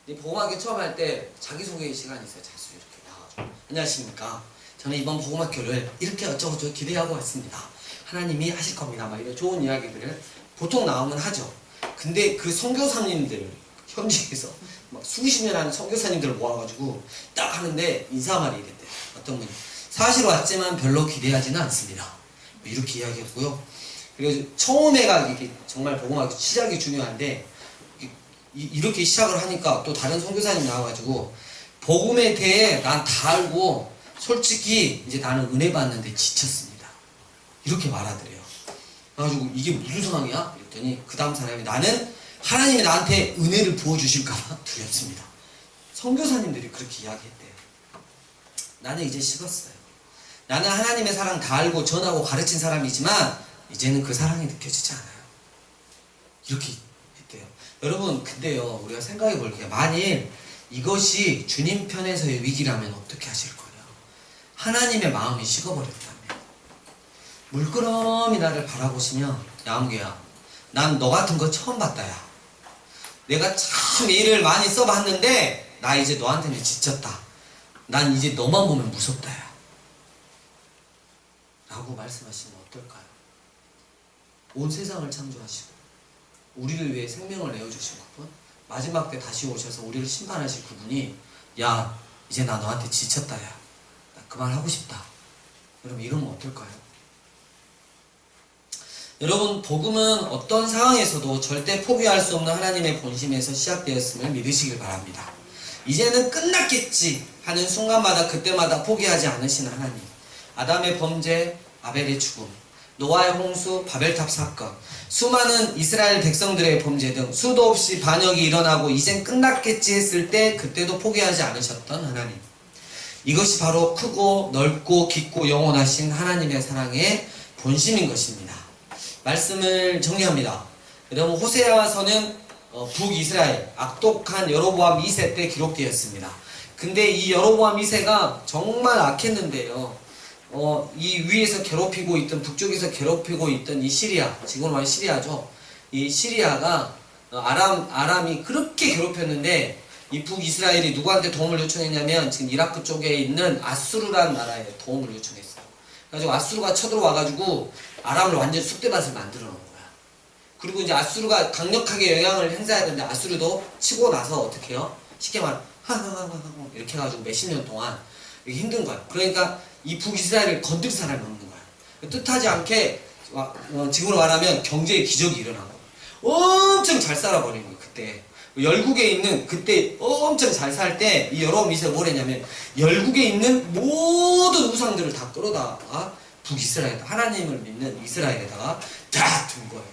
복음학교 처음 할 때 자기소개 시간이 있어요. 자수 이렇게 나와가지고 안녕하십니까. 저는 이번 복음학교를 이렇게 어쩌고저쩌고 기대하고 왔습니다. 하나님이 하실 겁니다. 막 이런 좋은 이야기들을 보통 나오면 하죠. 근데 그 선교사님들 현지에서 막 수십 년 하는 선교사님들을 모아가지고 딱 하는데 인사말이 이랬대요. 어떤 분이 사실 왔지만 별로 기대하지는 않습니다. 이렇게 이야기했고요. 그래서 처음에가 이게 정말 복음학교 시작이 중요한데 이렇게 시작을 하니까 또 다른 선교사님 나와가지고 복음에 대해 난 다 알고 솔직히 이제 나는 은혜 받는데 지쳤습니다. 이렇게 말하더래요. 그래가지고 이게 무슨 상황이야? 그랬더니 그 다음 사람이 나는 하나님이 나한테 은혜를 부어주실까봐 두렵습니다. 선교사님들이 그렇게 이야기했대요. 나는 이제 식었어요. 나는 하나님의 사랑 다 알고 전하고 가르친 사람이지만 이제는 그 사랑이 느껴지지 않아요. 이렇게 했대요. 여러분 근데요 우리가 생각해 볼게요. 만일 이것이 주님 편에서의 위기라면 어떻게 하실 거예요? 하나님의 마음이 식어버렸다면 물끄러미 나를 바라보시면 야무개야 난 너 같은 거 처음 봤다 야. 내가 참 일을 많이 써봤는데 나 이제 너한테는 지쳤다. 난 이제 너만 보면 무섭다 야. 라고 말씀하시면 어떨까요? 온 세상을 창조하시고 우리를 위해 생명을 내어주신 그분 마지막 때 다시 오셔서 우리를 심판하실 그분이 야 이제 나 너한테 지쳤다 야. 나 그만하고 싶다. 여러분 이러면 어떨까요? 여러분 복음은 어떤 상황에서도 절대 포기할 수 없는 하나님의 본심에서 시작되었음을 믿으시길 바랍니다. 이제는 끝났겠지 하는 순간마다 그때마다 포기하지 않으신 하나님. 아담의 범죄, 아벨의 죽음, 노아의 홍수, 바벨탑 사건, 수많은 이스라엘 백성들의 범죄 등 수도 없이 반역이 일어나고 이젠 끝났겠지 했을 때 그때도 포기하지 않으셨던 하나님. 이것이 바로 크고 넓고 깊고 영원하신 하나님의 사랑의 본심인 것입니다. 말씀을 정리합니다. 여러분 호세아서는 북이스라엘 악독한 여로보암 2세 때 기록되었습니다. 근데 이 여로보암 2세가 정말 악했는데요. 이 위에서 괴롭히고 있던 북쪽에서 괴롭히고 있던 이 시리아, 지금으로 말하면 시리아죠. 이 시리아가 아람이 그렇게 괴롭혔는데 이 북이스라엘이 누구한테 도움을 요청했냐면 지금 이라크 쪽에 있는 아수르라는 나라에 도움을 요청했어요. 그래가지고 아수르가 쳐들어와가지고 아람을 완전 쑥대밭을 만들어 놓은 거야. 그리고 이제 아수르가 강력하게 영향을 행사해야 되는데 아수르도 치고 나서 어떻게 해요? 쉽게 말하면 이렇게 해가지고 몇십 년 동안 이게 힘든 거야. 그러니까 이 북이스라엘을 건들 사람이 없는 거야. 뜻하지 않게 지금으로 말하면 경제의 기적이 일어난 거야. 엄청 잘 살아버린 거야 그때. 열국에 있는 그때 엄청 잘 살 때 이 여로보암 2세가 뭘 했냐면 열국에 있는 모든 우상들을 다 끌어다가 북이스라엘 하나님을 믿는 이스라엘에다가 다 둔 거예요.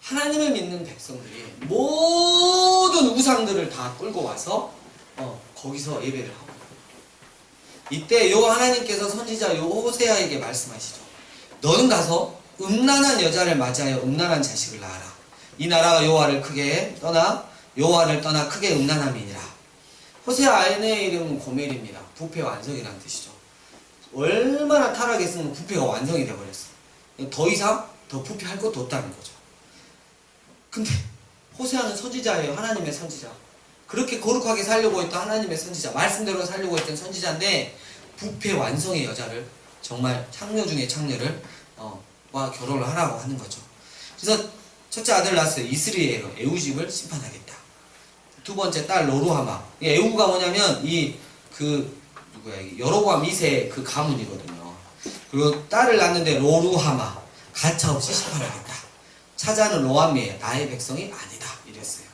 하나님을 믿는 백성들이 모든 우상들을 다 끌고 와서 거기서 예배를 하고 이때 요 하나님께서 선지자 요 호세아에게 말씀하시죠. 너는 가서 음란한 여자를 맞이하여 음란한 자식을 낳아라. 이 나라가 여호와를 크게 떠나 여호와를 떠나 크게 음란함이니라. 호세아 아내의 이름은 고멜입니다. 부패 완성이라는 뜻이죠. 얼마나 타락했으면 부패가 완성이 돼버렸어. 더 이상 더 부패할 것도 없다는 거죠. 근데 호세아는 선지자예요. 하나님의 선지자. 그렇게 거룩하게 살려고 했던 하나님의 선지자, 말씀대로 살려고 했던 선지자인데 부패 완성의 여자를, 정말 창녀 중에 창녀를 와 결혼을 하라고 하는 거죠. 그래서 첫째 아들 낳았어요. 이스리엘로 에우집을 심판하겠다. 두 번째 딸 로루하마. 에우가 뭐냐면 여로보암 2세 그 가문이거든요. 그리고 딸을 낳는데 로루하마, 가차없이 심판하겠다. 차자는 로암미에요. 나의 백성이 아니다. 이랬어요.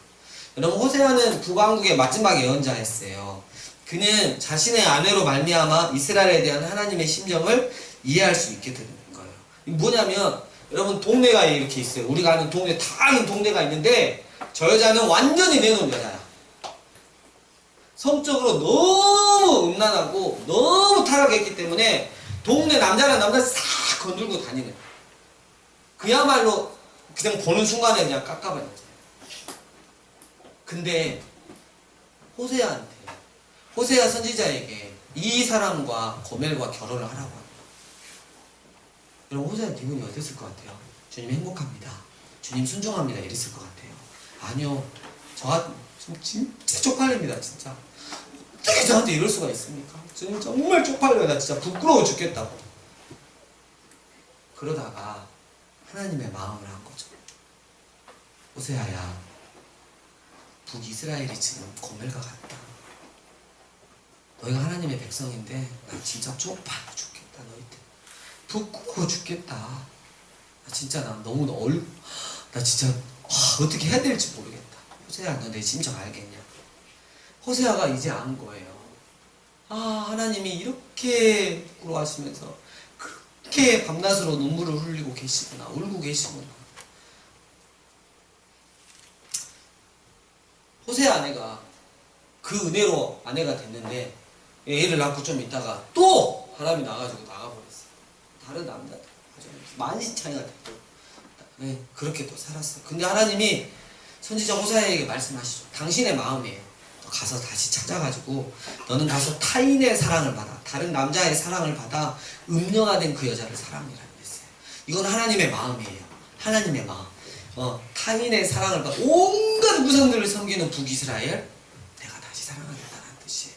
여러분, 호세아는 북왕국의 마지막 예언자였어요. 그는 자신의 아내로 말미암아 이스라엘에 대한 하나님의 심정을 이해할 수 있게 되는 거예요. 뭐냐면 여러분, 동네가 이렇게 있어요. 우리가 아는 동네, 다 아는 동네가 있는데 저 여자는 완전히 내놓은 여자야. 성적으로 너무 음란하고 너무 타락했기 때문에 동네 남자랑 남자 싹 건들고 다니는, 그야말로 그냥 보는 순간에 그냥 깝깝해졌어요. 근데 호세아 선지자에게 이 사람과 고멜과 결혼을 하라고 합니다. 여러분, 호세아 기분이 어땠을 것 같아요? 주님 행복합니다, 주님 순종합니다, 이랬을 것 같아요? 아니요. 진짜 쪽팔립니다. 진짜 어떻게 저한테 이럴 수가 있습니까? 주님 정말 쪽팔려요. 나 진짜 부끄러워 죽겠다고. 그러다가 하나님의 마음을 한 거죠. 호세아야, 북이스라엘이 지금 고멜과 같다. 너희가 하나님의 백성인데 나 진짜 쪽팔려 죽겠다. 너희들 부끄러워 죽겠다. 나 진짜 나 진짜 어떻게 해야 될지 모르겠다. 호세아, 너 내 심정 알겠냐? 호세아가 이제 안 거예요. 하나님이 이렇게 부끄러워하시면서 그렇게 밤낮으로 눈물을 흘리고 계시구나, 울고 계시구나. 호세아 아내가 그 은혜로 아내가 됐는데 애를 낳고 좀 있다가 또 바람이 나가지고 나가버렸어요. 다른 남자 많이 차이가 됐고, 네, 그렇게 또 살았어요. 근데 하나님이 선지자 호세아에게 말씀하시죠. 당신의 마음이에요. 가서 다시 찾아가지고 너는 가서 타인의 사랑을 받아, 다른 남자의 사랑을 받아 음녀가 된 그 여자를 사랑이라 그랬어요. 이건 하나님의 마음이에요. 하나님의 마음. 타인의 사랑을 받아 온갖 우상들을 섬기는 북이스라엘, 내가 다시 사랑하겠다는 뜻이에요.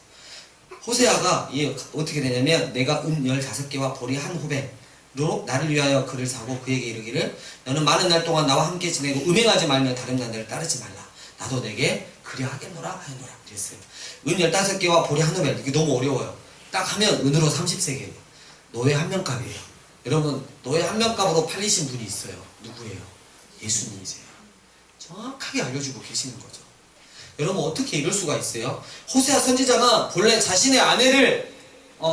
호세아가 어떻게 되냐면, 내가 은 15개와 보리 한 호백으로 나를 위하여 그를 사고 그에게 이르기를, 너는 많은 날 동안 나와 함께 지내고 음행하지 말며 다른 자들을 따르지 말라. 나도 내게 그리 하겠노라 하였노라. 그랬어요. 은 15개와 보리 한 호백. 이게 너무 어려워요. 딱 하면 은으로 30세겔이에요. 노예 한 명값이에요. 여러분, 노예 한 명값으로 팔리신 분이 있어요. 누구예요? 예수님이세요. 정확하게 알려주고 계시는 거죠. 여러분, 어떻게 이럴 수가 있어요? 호세아 선지자가 본래 자신의 아내를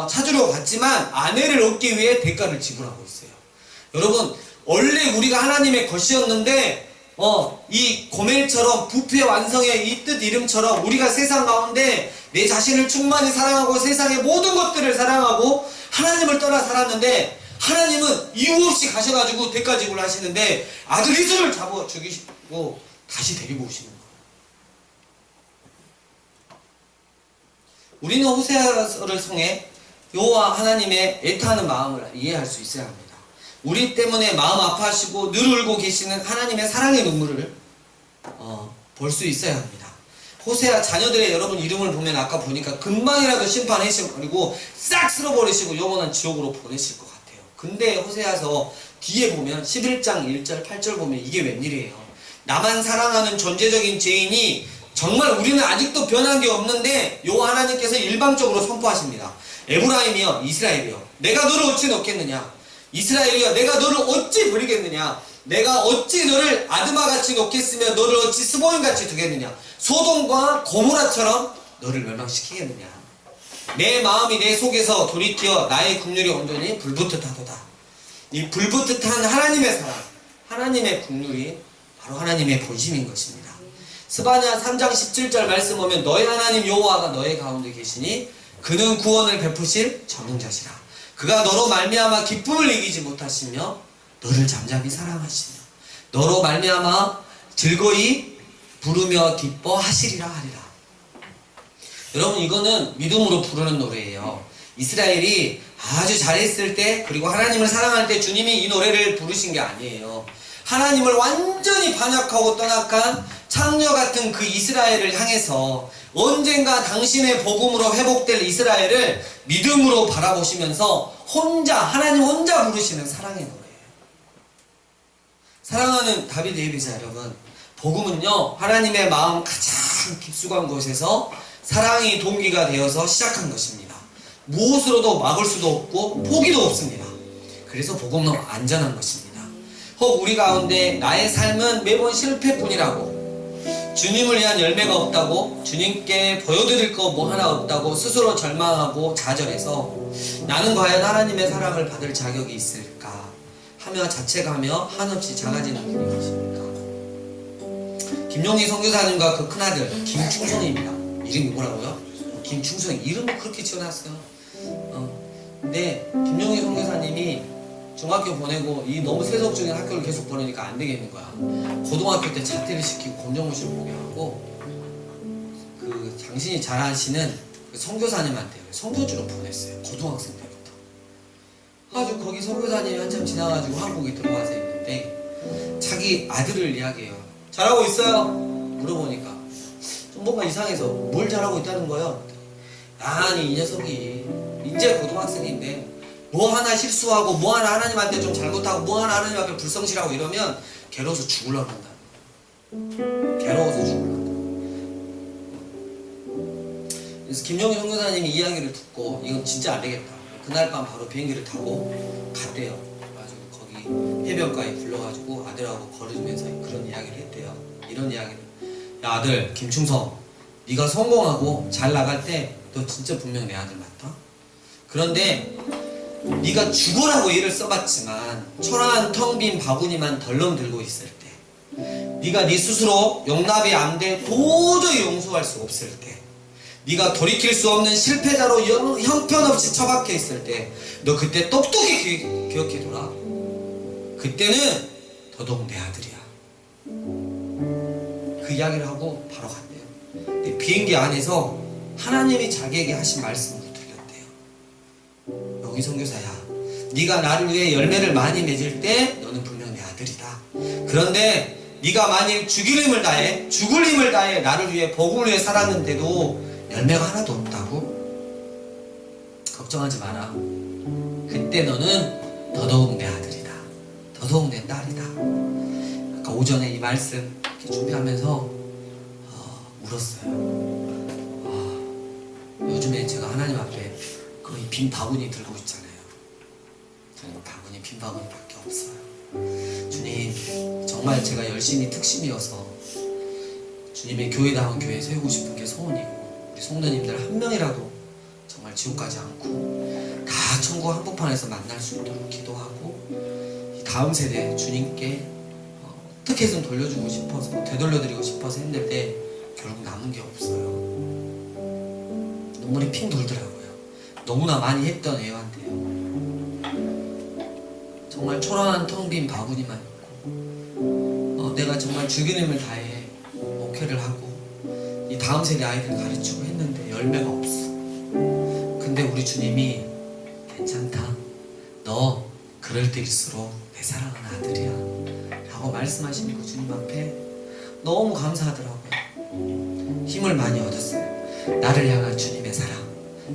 찾으러 갔지만 아내를 얻기 위해 대가를 지불하고 있어요. 여러분, 원래 우리가 하나님의 것이었는데 이 고멜처럼 부패 완성의 이 뜻 이름처럼 우리가 세상 가운데 내 자신을 충만히 사랑하고 세상의 모든 것들을 사랑하고 하나님을 떠나 살았는데, 하나님은 이유 없이 가셔가지고 대가 지불을 하시는데 아들 이스를 잡아 죽이시고 다시 데리고 오시는 거예요. 우리는 호세아서를 통해 여호와 하나님의 애타하는 마음을 이해할 수 있어야 합니다. 우리 때문에 마음 아파하시고 늘 울고 계시는 하나님의 사랑의 눈물을 볼 수 있어야 합니다. 호세아 자녀들의 여러분 이름을 보면 아까 보니까 금방이라도 심판하시고 싹 쓸어버리시고 영원한 지옥으로 보내실 것 같아요. 근데 호세아서 뒤에 보면 11장 1절 8절 보면 이게 웬일이에요. 나만 사랑하는 존재적인 죄인이, 정말 우리는 아직도 변한 게 없는데 여호와 하나님께서 일방적으로 선포하십니다. 에브라임이여, 이스라엘이여, 내가 너를 어찌 놓겠느냐? 이스라엘이여, 내가 너를 어찌 버리겠느냐? 내가 어찌 너를 아드마같이 놓겠으며 너를 어찌 스보임같이 두겠느냐? 소돔과 고모라처럼 너를 멸망시키겠느냐? 내 마음이 내 속에서 돌이켜 나의 국률이 온전히 불붙듯하도다. 이 불붙듯한 하나님의 사랑, 하나님의 국률이 바로 하나님의 본심인 것입니다. 스바냐 3장 17절 말씀 보면, 너의 하나님 여호와가 너의 가운데 계시니 그는 구원을 베푸실 전능자시라. 그가 너로 말미암아 기쁨을 이기지 못하시며 너를 잠잠히 사랑하시며 너로 말미암아 즐거이 부르며 기뻐하시리라 하리라. 여러분, 이거는 믿음으로 부르는 노래예요. 이스라엘이 아주 잘했을 때, 그리고 하나님을 사랑할 때 주님이 이 노래를 부르신 게 아니에요. 하나님을 완전히 반역하고 떠나간 창녀 같은 그 이스라엘을 향해서 언젠가 당신의 복음으로 회복될 이스라엘을 믿음으로 바라보시면서 하나님 혼자 부르시는 사랑의 노래예요. 사랑하는 다윗 예비자 여러분, 복음은요, 하나님의 마음 가장 깊숙한 곳에서 사랑이 동기가 되어서 시작한 것입니다. 무엇으로도 막을 수도 없고 포기도 없습니다. 그래서 복음은 안전한 것입니다. 혹 우리 가운데 나의 삶은 매번 실패뿐이라고, 주님을 위한 열매가 없다고, 주님께 보여드릴 거 뭐 하나 없다고 스스로 절망하고 좌절해서 나는 과연 하나님의 사랑을 받을 자격이 있을까 하며 자책하며 한없이 작아지는 분이 계십니까? 김용희 선교사님과 그 큰아들 김충성입니다. 이름이 뭐라고요? 김충성. 이름을 그렇게 지어놨어요. 근데 김용희 선교사님이 중학교 보내고 이 너무 세속적인 학교를 계속 보내니까 안 되겠는 거야. 고등학교 때 자퇴를 시키고 검정고시를 보게 하고, 그 당신이 잘 아시는 그 선교사님한테 선교주로 보냈어요. 고등학생 때부터. 아주 거기 선교사님이 한참 지나가지고 한국에 들어와서 있는데 자기 아들을 이야기해요. 잘하고 있어요? 물어보니까 좀 뭔가 이상해서 뭘 잘하고 있다는 거예요? 아니 이 녀석이 이제 고등학생인데 뭐 하나 실수하고 뭐 하나 하나님한테 좀 잘못하고 뭐 하나 하나님 앞에 불성실하고 이러면 괴로워서 죽으려고 한다. 괴로워서 죽으려고 한다. 그래서 김용희 선교사님이 이야기를 듣고 이건 진짜 안 되겠다. 그날 밤 바로 비행기를 타고 갔대요. 그래가지고 거기 해변가에 불러가지고 아들하고 걸으면서 그런 이야기를 했대요. 이런 이야기를. 야 아들 김충성, 네가 성공하고 잘 나갈 때 너 진짜 분명 내 아들 맞다. 그런데 네가 죽으라고 일을 써봤지만 초라한 텅 빈 바구니만 덜렁 들고 있을 때, 네가 네 스스로 용납이 안 돼 도저히 용서할 수 없을 때, 네가 돌이킬 수 없는 실패자로 형편없이 처박혀 있을 때, 너 그때 똑똑히 기억해둬라. 그때는 더더욱 내 아들이야. 그 이야기를 하고 바로 갔대요. 근데 비행기 안에서 하나님이 자기에게 하신 말씀을 들렸대요. 여기 선교사야, 네가 나를 위해 열매를 많이 맺을 때 너는 분명 내 아들이다. 그런데 네가 만일 죽을 힘을 다해 나를 위해 복음을 위해 살았는데도 열매가 하나도 없다고? 걱정하지 마라. 그때 너는 더더욱 내 아들이다. 더더욱 내 딸이다. 아까 오전에 이 말씀 준비하면서 울었어요. 요즘에 제가 하나님 앞에 거의 빈 바구니 들고 있잖아요. 저는 바구니, 빈 바구니밖에 없어요. 주님, 정말 제가 열심히 특심이어서 주님의 교회다운 교회 세우고 싶은 게 소원이고, 우리 성도님들 한 명이라도 정말 지옥 가지 않고 다 천국 한복판에서 만날 수 있도록 기도하고, 이 다음 세대 주님께 어떻게 좀 돌려주고 싶어서, 되돌려드리고 싶어서 했는데 결국 남은 게 없어요. 눈물이 핑 돌더라고요. 너무나 많이 했던 애한테요. 정말 초라한 텅 빈 바구니만 있고, 내가 정말 죽은 힘을 다해 목회를 하고 이 다음 세대 아이들 가르치고 했는데 열매가 없어. 근데 우리 주님이 괜찮다, 너 그럴 때일수록 내 사랑하는 아들이야 라고 말씀하시니까 주님 앞에 너무 감사하더라고요. 힘을 많이 얻었어요. 나를 향한 주님의 사랑,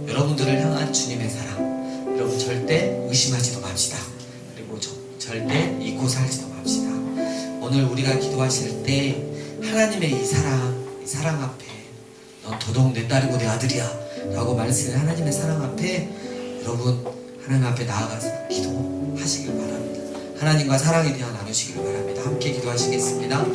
여러분들을 향한 주님의 사랑, 여러분 절대 의심하지도 맙시다. 그리고 절대 잊고 살지도 맙시다. 오늘 우리가 기도하실 때 하나님의 이 사랑 앞에 넌 더더욱 내 딸이고 내 아들이야 라고 말씀하시는 하나님의 사랑 앞에 여러분 하나님 앞에 나아가서 기도하시길 바랍니다. 하나님과 사랑에 대한 나누시길 바랍니다. 함께 기도하시겠습니다.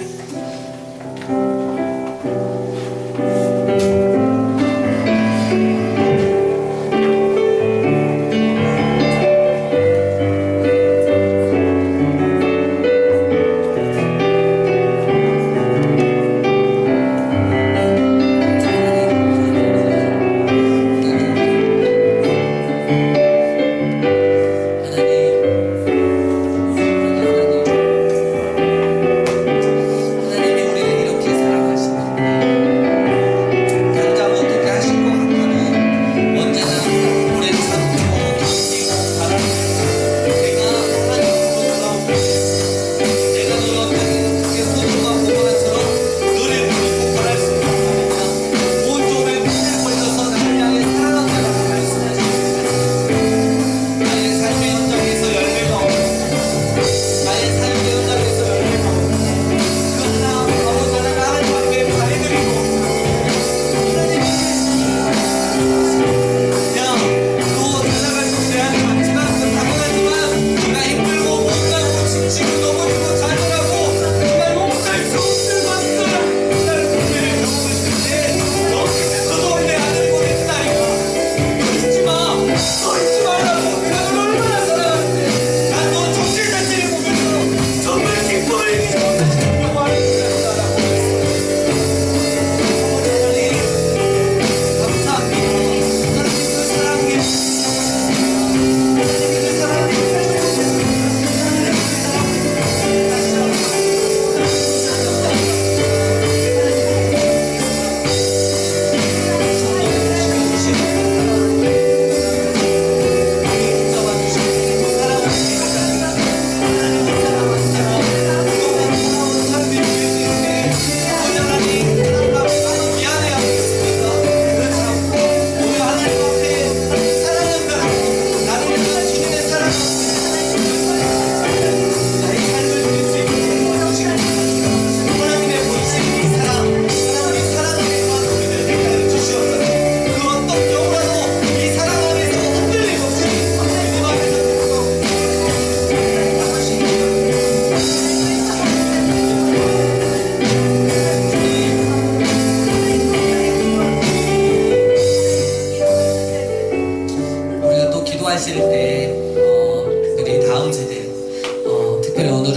특별히 오늘은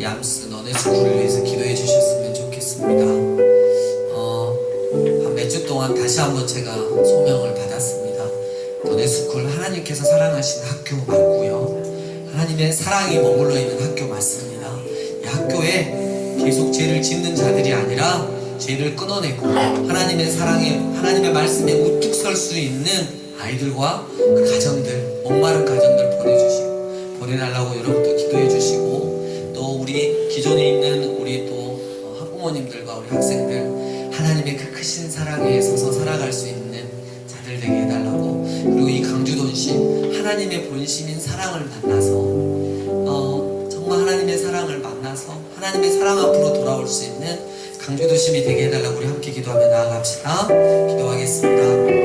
얌스 너네스쿨을 위해서 기도해 주셨으면 좋겠습니다. 한 몇 주 동안 다시 한번 제가 소명을 받았습니다. 너네스쿨 하나님께서 사랑하신 학교 맞고요, 하나님의 사랑이 머물러 있는 학교 맞습니다. 이 학교에 계속 죄를 짓는 자들이 아니라 죄를 끊어내고 하나님의 사랑에, 하나님의 말씀에 우뚝 설 수 있는 아이들과 그 가정들, 목마른 가정들 보내달라고 여러분도 기도해 주시고, 또 우리 기존에 있는 우리 또 학부모님들과 우리 학생들 하나님의 그 크신 사랑에 서서 살아갈 수 있는 자들 되게 해달라고, 그리고 이 강주돈심 하나님의 본심인 사랑을 만나서 정말 하나님의 사랑을 만나서 하나님의 사랑 앞으로 돌아올 수 있는 강주도심이 되게 해달라고 우리 함께 기도하며 나아갑시다. 기도하겠습니다.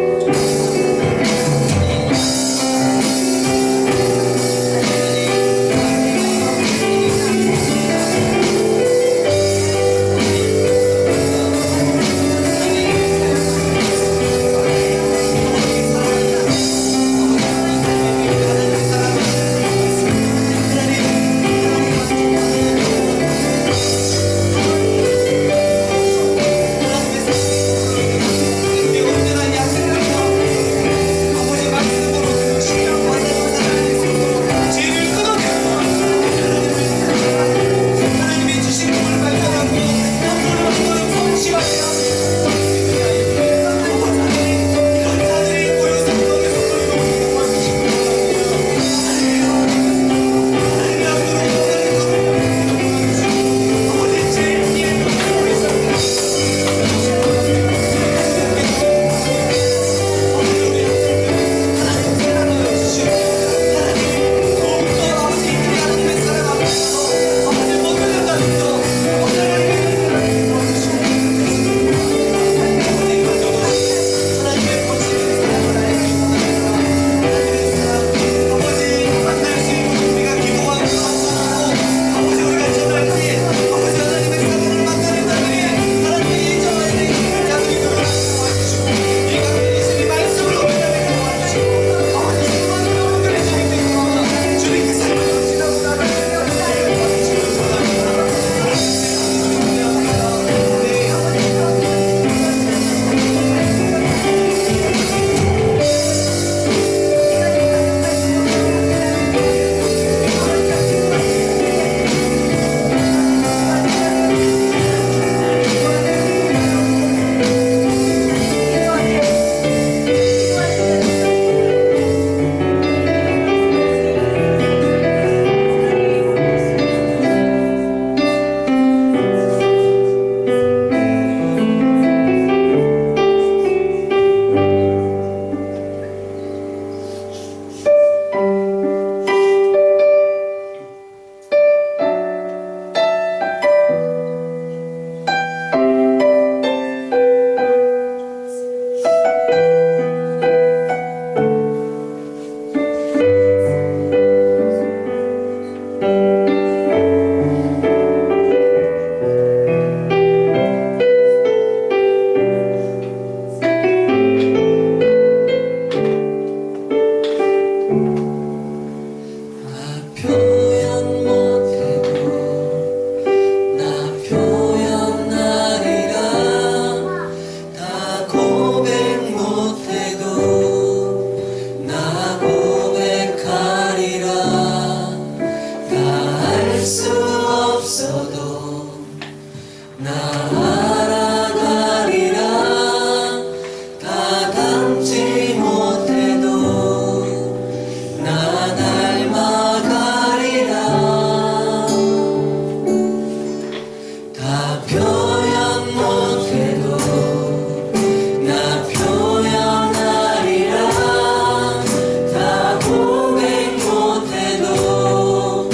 고백 못해도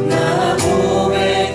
나 고백하리라.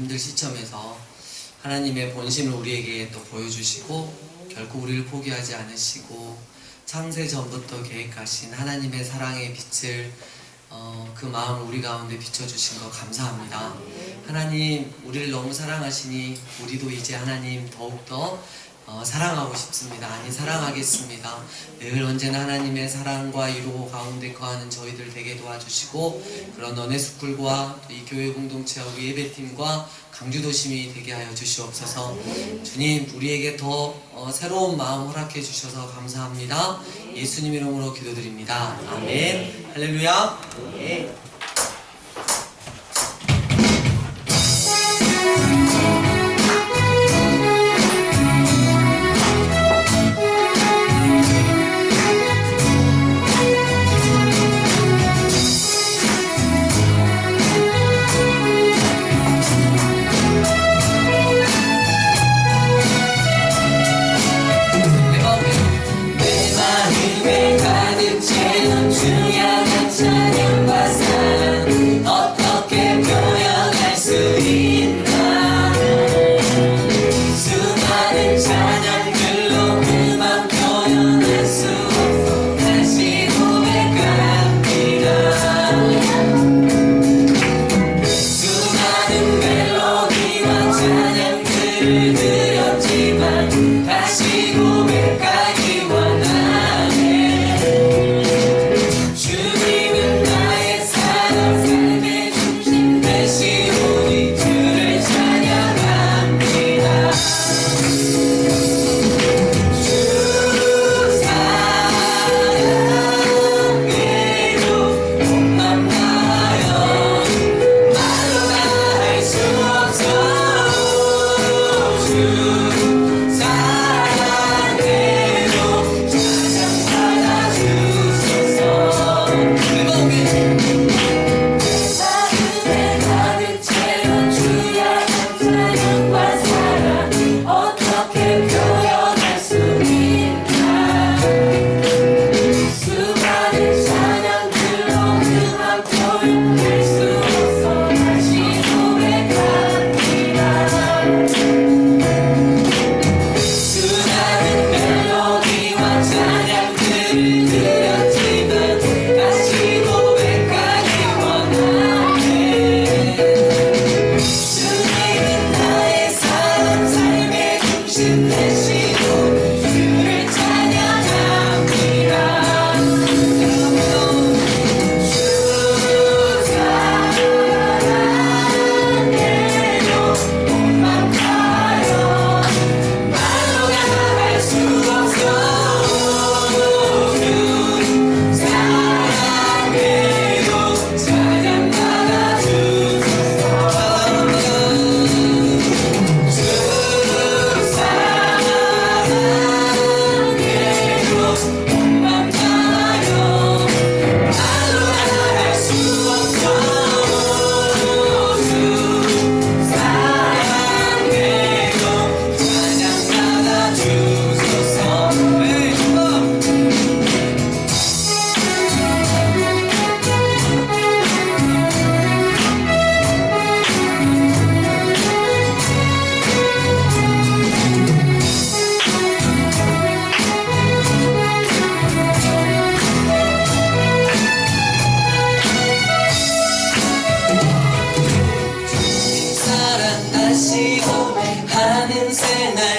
힘든 시점에서 하나님의 본심을 우리에게 또 보여주시고 결코 우리를 포기하지 않으시고 창세 전부터 계획하신 하나님의 사랑의 빛을 그 마음을 우리 가운데 비춰주신 거 감사합니다. 하나님 우리를 너무 사랑하시니 우리도 이제 하나님 더욱더 사랑하고 싶습니다. 아니 사랑하겠습니다. 늘 언제나 하나님의 사랑과 이루고 가운데 거하는 저희들 되게 도와주시고 그런 너네 스쿨과 이 교회 공동체와 우리 예배팀과 강주도심이 되게 하여 주시옵소서. 주님 우리에게 더 새로운 마음 허락해 주셔서 감사합니다. 예수님 이름으로 기도드립니다. 아멘. 할렐루야. 네.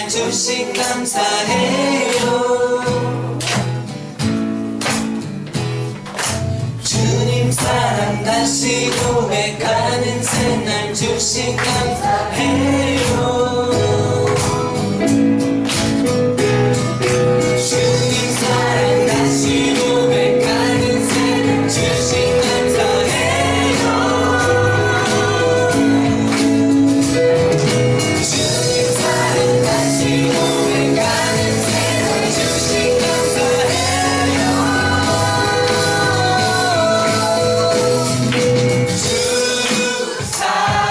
주신 감사해요. 주님 사랑 다시 고백하는 새날 주신 감사해요. 주님 사랑 다시 고백하는 새날 주신 감사해요. 주님 사랑 다시 고백하는 새날 주신 감사해요. 주 사랑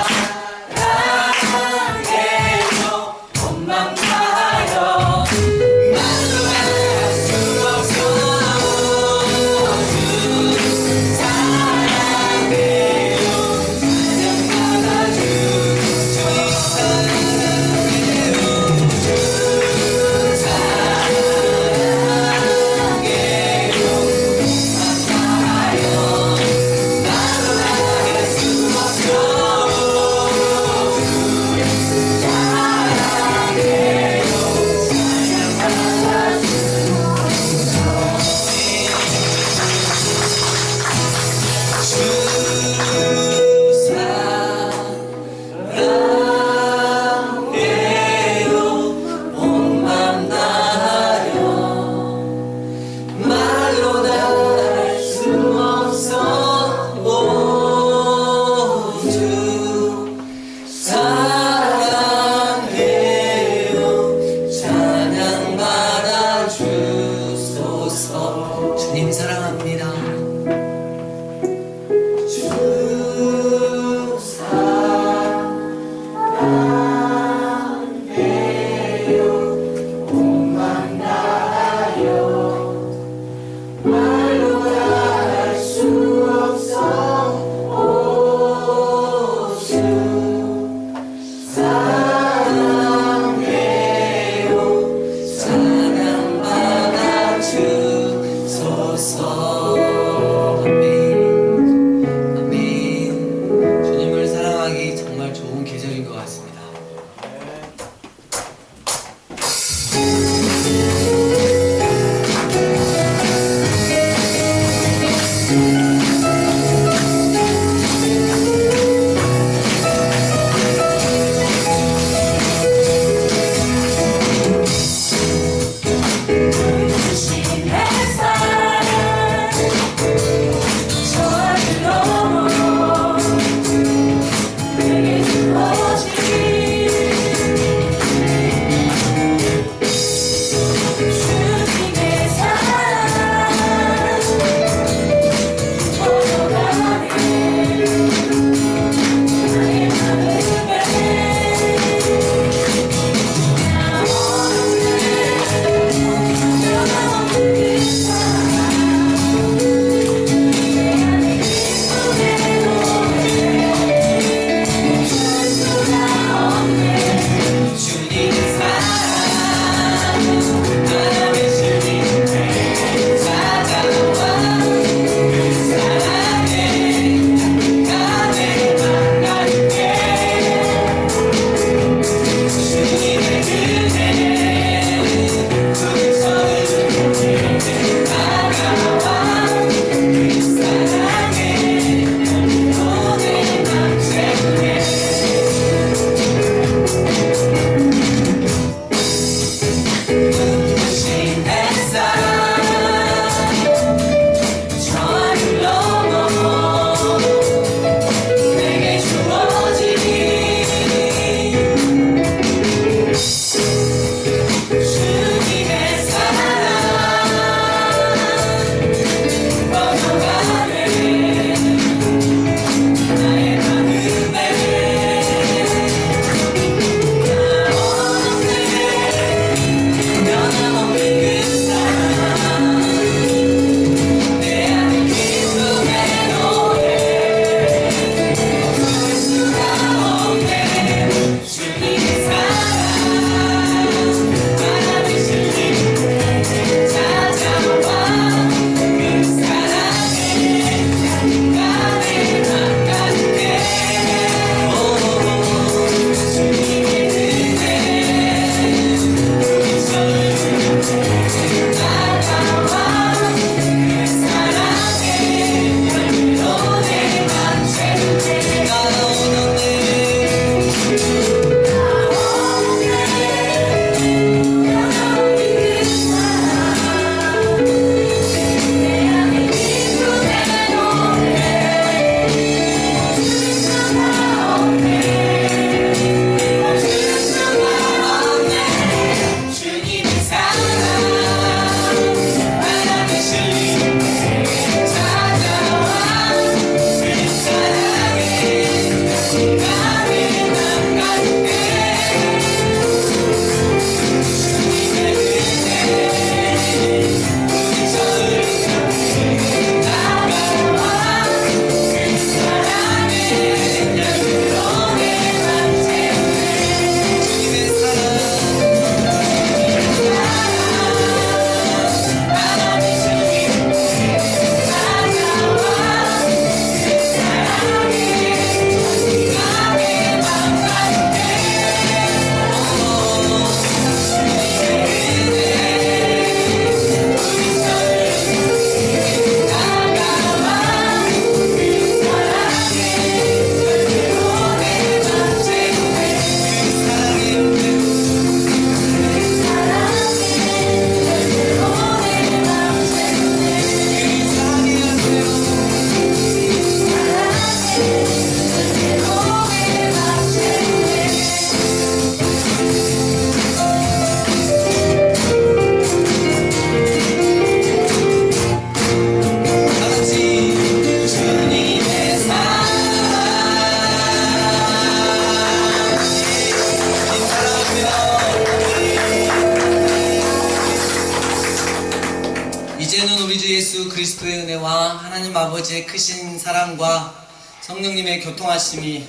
예수 그리스도의 은혜와 하나님 아버지의 크신 사랑과 성령님의 교통하심이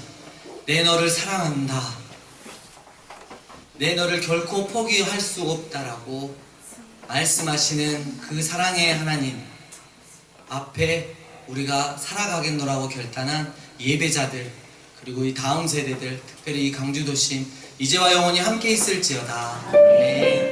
내 너를 사랑한다, 내 너를 결코 포기할 수 없다라고 말씀하시는 그 사랑의 하나님 앞에 우리가 살아가겠노라고 결단한 예배자들, 그리고 이 다음 세대들, 특별히 이 강주도심 이제와 영원히 함께 있을지어다. 네.